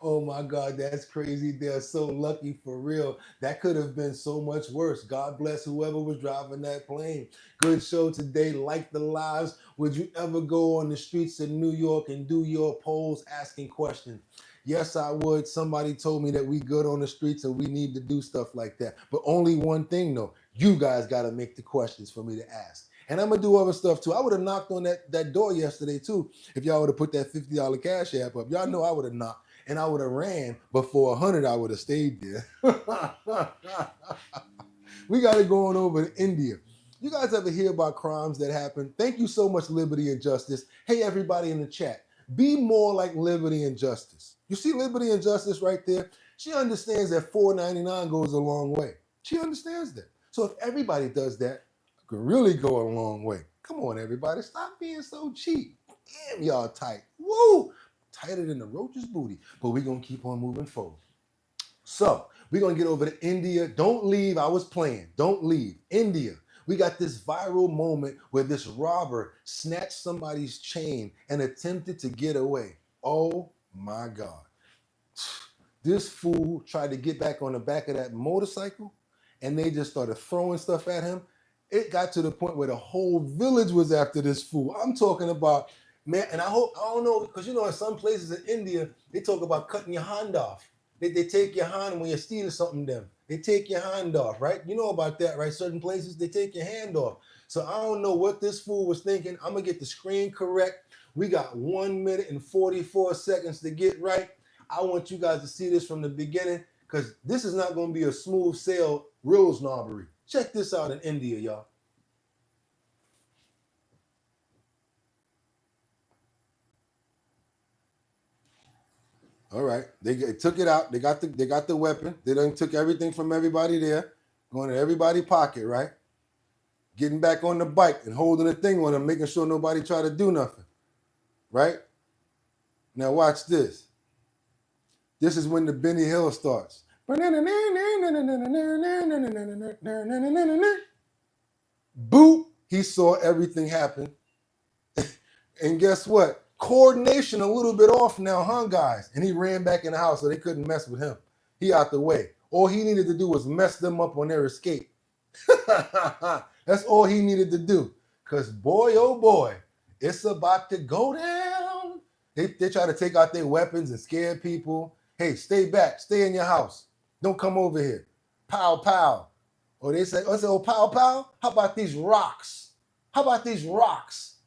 Oh my God, that's crazy. They're so lucky for real. That could have been so much worse. God bless whoever was driving that plane. Good show today. Like the lives. Would you ever go on the streets of New York and do your polls asking questions? Yes, I would. Somebody told me that we good on the streets and we need to do stuff like that. But only one thing though, you guys got to make the questions for me to ask. And I'm going to do other stuff too. I would have knocked on that door yesterday too if y'all would have put that $50 cash app up. Y'all know I would have knocked and I would have ran, but for 100 I would have stayed there. We got to go on over to India. You guys ever hear about crimes that happen? Thank you so much, Liberty and Justice. Hey, everybody in the chat, be more like Liberty and Justice. You see Liberty and Justice right there? She understands that $4.99 goes a long way. She understands that. So if everybody does that, it could really go a long way. Come on, everybody. Stop being so cheap. Damn, y'all tight. Woo! Tighter than the roach's booty. But we're going to keep on moving forward. So we're going to get over to India. Don't leave. I was playing. Don't leave. India. We got this viral moment where this robber snatched somebody's chain and attempted to get away. Oh my God. This fool tried to get back on the back of that motorcycle and they just started throwing stuff at him. It got to the point where the whole village was after this fool. I'm talking about, man, and I don't know, because you know, in some places in India, they talk about cutting your hand off. They take your hand when you're stealing something them. They take your hand off, right? You know about that, right? Certain places, they take your hand off. So I don't know what this fool was thinking. I'm going to get the screen correct. We got 1 minute and 44 seconds to get right. I want you guys to see this from the beginning because this is not going to be a smooth sail rules knobbery. Check this out in India, y'all. All right, they took it out. They got the weapon. They done took everything from everybody there, going to everybody's pocket, right? Getting back on the bike and holding the thing on them, making sure nobody try to do nothing, right? Now watch this. This is when the Benny Hill starts. Boop, he saw everything happen. And guess what? Coordination a little bit off now, huh, guys? And he ran back in the house so they couldn't mess with him. He out the way. All he needed to do was mess them up on their escape. That's all he needed to do. Because boy, oh boy, it's about to go down. They try to take out their weapons and scare people. Hey, stay back. Stay in your house. Don't come over here. Pow, pow. Or they say, oh, pow, pow? How about these rocks? How about these rocks?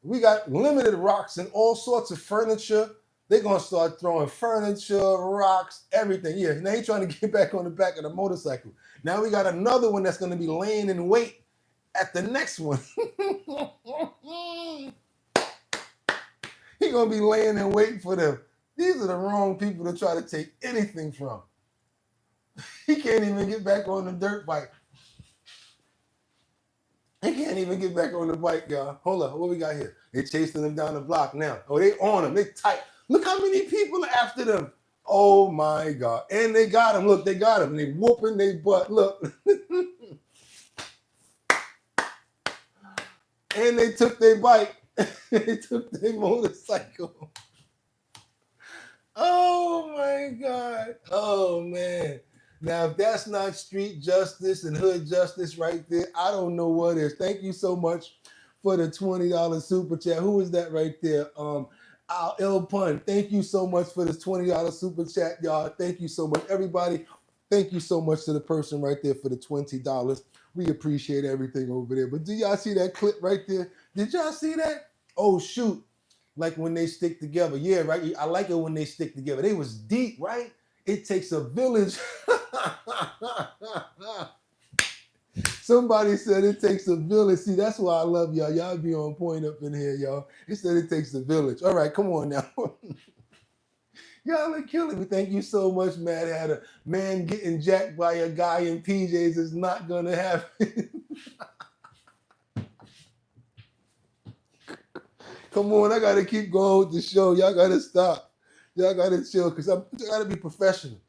We got limited rocks and all sorts of furniture. They're going to start throwing furniture, rocks, everything. Yeah, now he's trying to get back on the back of the motorcycle. Now we got another one that's going to be laying in wait at the next one. He's going to be laying in wait for them. These are the wrong people to try to take anything from. He can't even get back on the dirt bike. He can't even get back on the bike, y'all. Hold up, what we got here? They chasing them down the block now. Oh, they on him. They tight. Look how many people are after them. Oh my God. And they got him. Look, they got him. They whooping their butt. Look. And they took their bike. They took their motorcycle. Oh my God. Oh man. Now, if that's not street justice and hood justice right there, I don't know what is. Thank you so much for the $20 super chat. Who is that right there? El Pun. Thank you so much for this $20 super chat, y'all. Thank you so much. Everybody, thank you so much to the person right there for the $20. We appreciate everything over there. But do y'all see that clip right there? Did y'all see that? Oh, shoot. Like when they stick together. Yeah, right? I like it when they stick together. They was deep, right? It takes a village. Somebody said it takes a village. See, that's why I love y'all. Y'all be on point up in here, y'all. It said it takes a village. All right, come on now. Y'all are killing me. Thank you so much, Mad Hatter. Man, getting jacked by a guy in PJs is not going to happen. Come on, I got to keep going with the show. Y'all got to stop. Y'all got to chill because I got to be professional.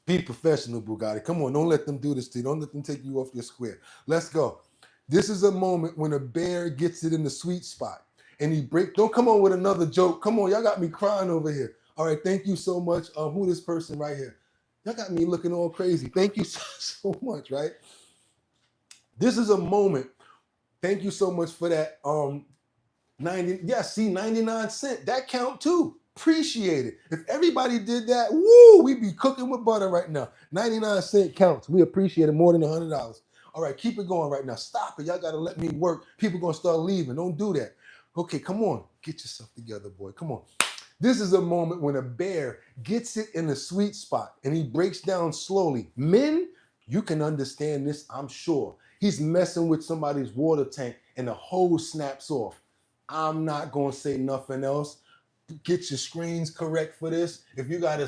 Be professional, Bugatti. Come on, don't let them do this to you. Don't let them take you off your square. Let's go. This is a moment when a bear gets it in the sweet spot. And he don't come on with another joke. Come on, y'all got me crying over here. All right, thank you so much. Who this person right here? Y'all got me looking all crazy. Thank you so much, right? This is a moment. Thank you so much for that. 99 cents. That count too. Appreciate it. If everybody did that, woo, we'd be cooking with butter right now. 99 cent counts. We appreciate it more than $100. All right, keep it going right now. Stop it. Y'all got to let me work. People going to start leaving. Don't do that. Okay, come on. Get yourself together, boy. Come on. This is a moment when a bear gets it in the sweet spot and he breaks down slowly. Men, you can understand this, I'm sure. He's messing with somebody's water tank and the hose snaps off. I'm not going to say nothing else. Get your screens correct for this. If you got to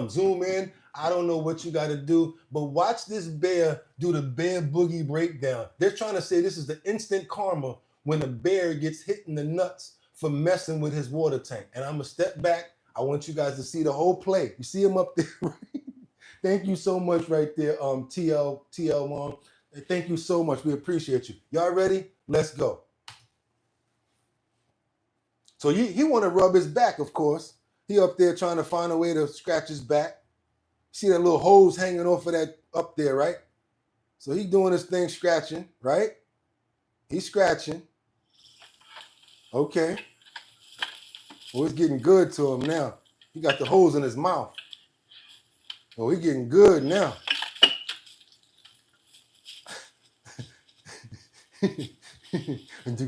zoom in, I don't know what you got to do, but watch this bear do the bear boogie breakdown. They're trying to say this is the instant karma when a bear gets hit in the nuts for messing with his water tank. And I'm going to step back. I want you guys to see the whole play. You see him up there, right? Thank you so much right there, TL Mom. Thank you so much. We appreciate you. Y'all ready? Let's go. So he want to rub his back, of course. He up there trying to find a way to scratch his back. See that little hose hanging off of that up there, right? So he doing his thing, scratching, right? He's scratching. Okay. Well, it's getting good to him now. He got the hose in his mouth. Oh, he getting good now. And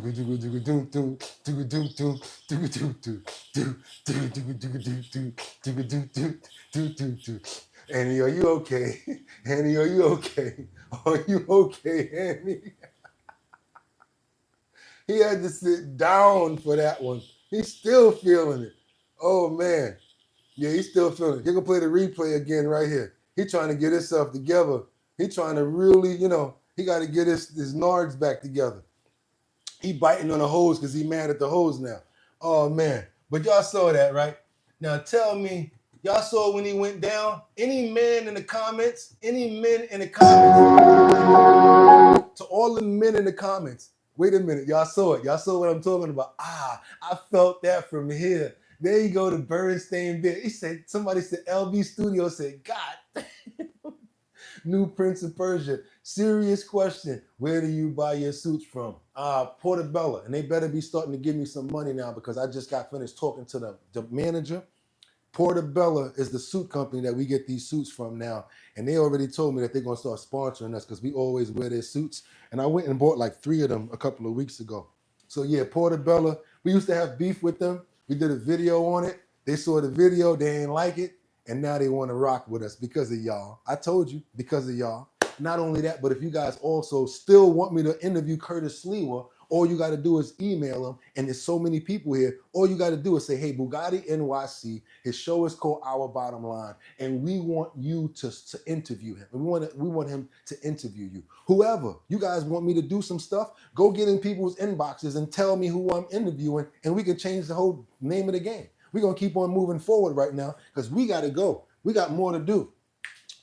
Annie, are you okay? Annie, are you okay? Are you okay, Annie? He had to sit down for that one. He's still feeling it. Oh, man. Yeah, he's still feeling it. He can play the replay again right here. He's trying to get himself together. He's trying to really, he got to get his nards back together. He biting on the hose because he mad at the hose now. Oh, man. But y'all saw that, right? Now tell me, y'all saw when he went down? Any men in the comments? Any men in the comments? To all the men in the comments. Wait a minute. Y'all saw it. Y'all saw what I'm talking about. I felt that from here. There you go, the Bernstein bit. Somebody said, LB Studio said, God. New Prince of Persia. Serious question. Where do you buy your suits from? Portobello. And they better be starting to give me some money now because I just got finished talking to the manager. Portobello is the suit company that we get these suits from now. And they already told me that they're going to start sponsoring us because we always wear their suits. And I went and bought like 3 of them a couple of weeks ago. So yeah, Portobello. We used to have beef with them. We did a video on it. They saw the video. They ain't like it. And now they want to rock with us because of y'all. I told you, because of y'all. Not only that, but if you guys also still want me to interview Curtis Sliwa, all you got to do is email him. And there's so many people here. All you got to do is say, hey, Bugatti NYC, his show is called Our Bottom Line. And we want you to interview him. And we want him to interview you. Whoever, you guys want me to do some stuff, go get in people's inboxes and tell me who I'm interviewing. And we can change the whole name of the game. We're going to keep on moving forward right now because we got to go. We got more to do.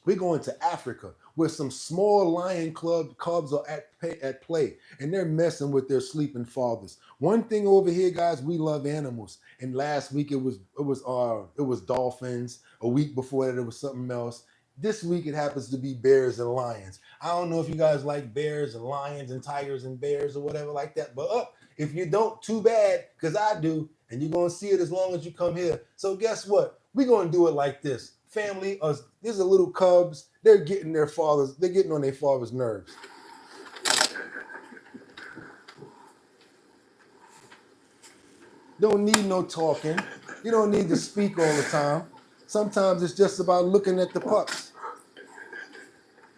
We're going to Africa where some small lion cubs are at play and they're messing with their sleeping fathers. One thing over here, guys, we love animals. And last week it was dolphins. A week before that it was something else. This week it happens to be bears and lions. I don't know if you guys like bears and lions and tigers and bears or whatever like that, but if you don't, too bad, because I do. And you're going to see it as long as you come here. So guess what? We're going to do it like this. Family, these are little cubs. They're getting on their father's nerves. Don't need no talking. You don't need to speak all the time. Sometimes it's just about looking at the pups.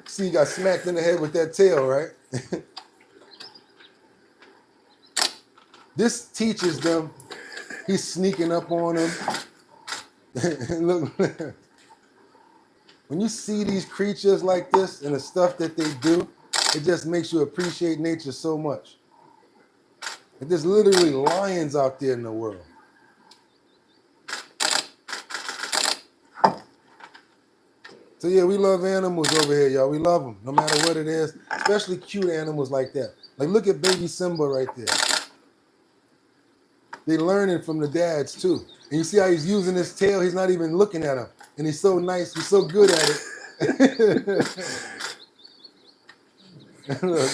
See, you got smacked in the head with that tail, right? This teaches them. He's sneaking up on them. Look, when you see these creatures like this and the stuff that they do, it just makes you appreciate nature so much. And there's literally lions out there in the world. So yeah, we love animals over here, y'all. We love them, no matter what it is, especially cute animals like that. Like look at baby Simba right there. They learning from the dads too. And you see how he's using his tail? He's not even looking at him. And he's so nice. He's so good at it. Look.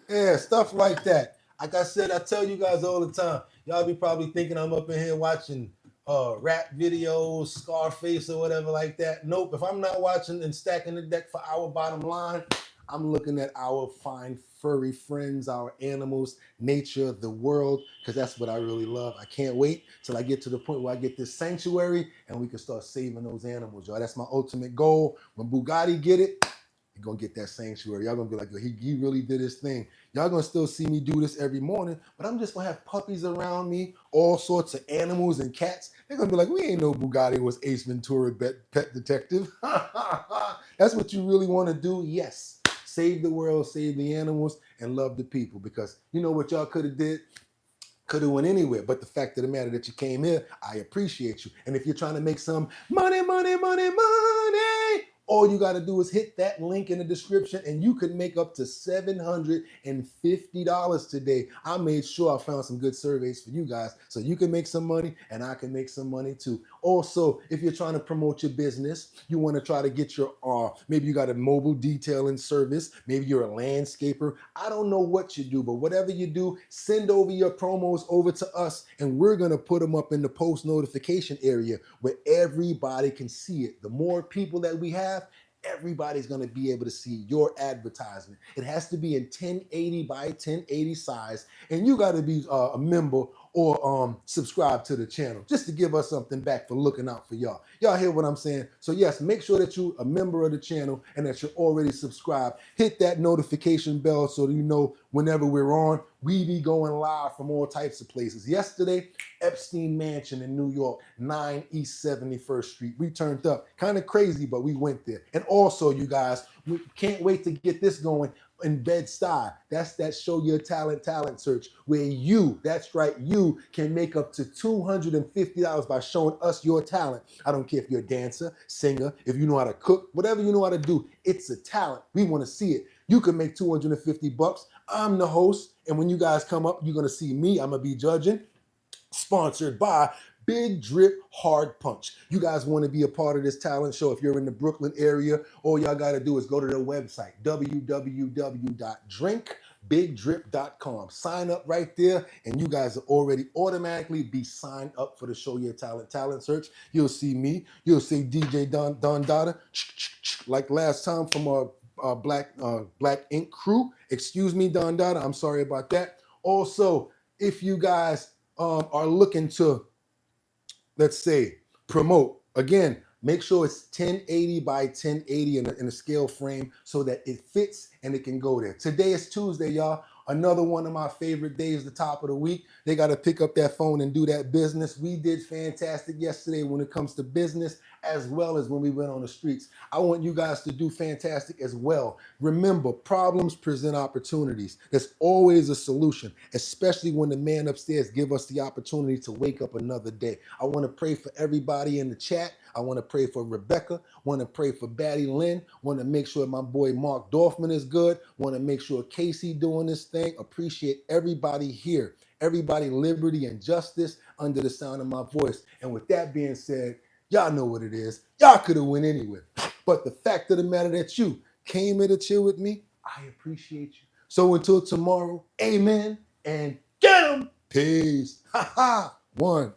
Yeah, stuff like that. Like I said, I tell you guys all the time. Y'all be probably thinking I'm up in here watching rap videos, Scarface or whatever like that. Nope. If I'm not watching and stacking the deck for our bottom line, I'm looking at our fine furry friends, our animals, nature, the world, because that's what I really love. I can't wait till I get to the point where I get this sanctuary and we can start saving those animals, y'all. That's my ultimate goal. When Bugatti get it, you're gonna get that sanctuary. Y'all gonna be like, he really did his thing. Y'all gonna still see me do this every morning, but I'm just gonna have puppies around me, all sorts of animals and cats. They're gonna be like, we ain't know Bugatti was Ace Ventura pet detective. That's what you really want to do? Yes. Save the world, save the animals, and love the people. Because you know what y'all could have did? Could have went anywhere. But the fact of the matter that you came here, I appreciate you. And if you're trying to make some money, all you got to do is hit that link in the description and you can make up to $750 today. I made sure I found some good surveys for you guys so you can make some money and I can make some money too. Also, if you're trying to promote your business, you want to try to get your, maybe you got a mobile detailing service, maybe you're a landscaper. I don't know what you do, but whatever you do, send over your promos over to us and we're going to put them up in the post notification area where everybody can see it. The more people that we have, everybody's going to be able to see your advertisement. It has to be in 1080 by 1080 size, and you got to be a member or subscribe to the channel just to give us something back for looking out for y'all. Y'all hear what I'm saying? So yes, make sure that you're a member of the channel and that you're already subscribed. Hit that notification bell so that you know whenever we're on. We be going live from all types of places. Yesterday, Epstein Mansion in New York, 9 East 71st Street. We turned up. Kind of crazy, but we went there. And also, you guys, we can't wait to get this going in Bed-Stuy. That's that Show Your Talent search where you, that's right, you can make up to $250 by showing us your talent. I don't care if you're a dancer, singer, if you know how to cook, whatever you know how to do, it's a talent. We want to see it. You can make $250. I'm the host, and when you guys come up, you're gonna see me. I'm gonna be judging. Sponsored by Big Drip Hard Punch. You guys want to be a part of this talent show? If you're in the Brooklyn area, all y'all got to do is go to their website, www.drinkbigdrip.com. Sign up right there, and you guys will already automatically be signed up for the Show Your Talent search. You'll see me. You'll see DJ Don Dada, like last time from our Black Ink crew. Excuse me, Don Dada. I'm sorry about that. Also, if you guys are looking to, let's say, promote, again, make sure it's 1080 by 1080 in a scale frame so that it fits and it can go there. Today is Tuesday, y'all. Another one of my favorite days, the top of the week. They got to pick up that phone and do that business. We did fantastic yesterday when it comes to business as well as when we went on the streets. I want you guys to do fantastic as well. Remember, problems present opportunities. There's always a solution, especially when the man upstairs give us the opportunity to wake up another day. I want to pray for everybody in the chat. I want to pray for Rebecca. Want to pray for Batty Lynn. Want to make sure my boy Mark Dorfman is good. Want to make sure Casey doing this thing. Appreciate everybody here. Everybody liberty and justice under the sound of my voice. And with that being said, y'all know what it is. Y'all could have went anywhere. But the fact of the matter that you came here to chill with me, I appreciate you. So until tomorrow, amen and get 'em. Peace. Ha ha. One.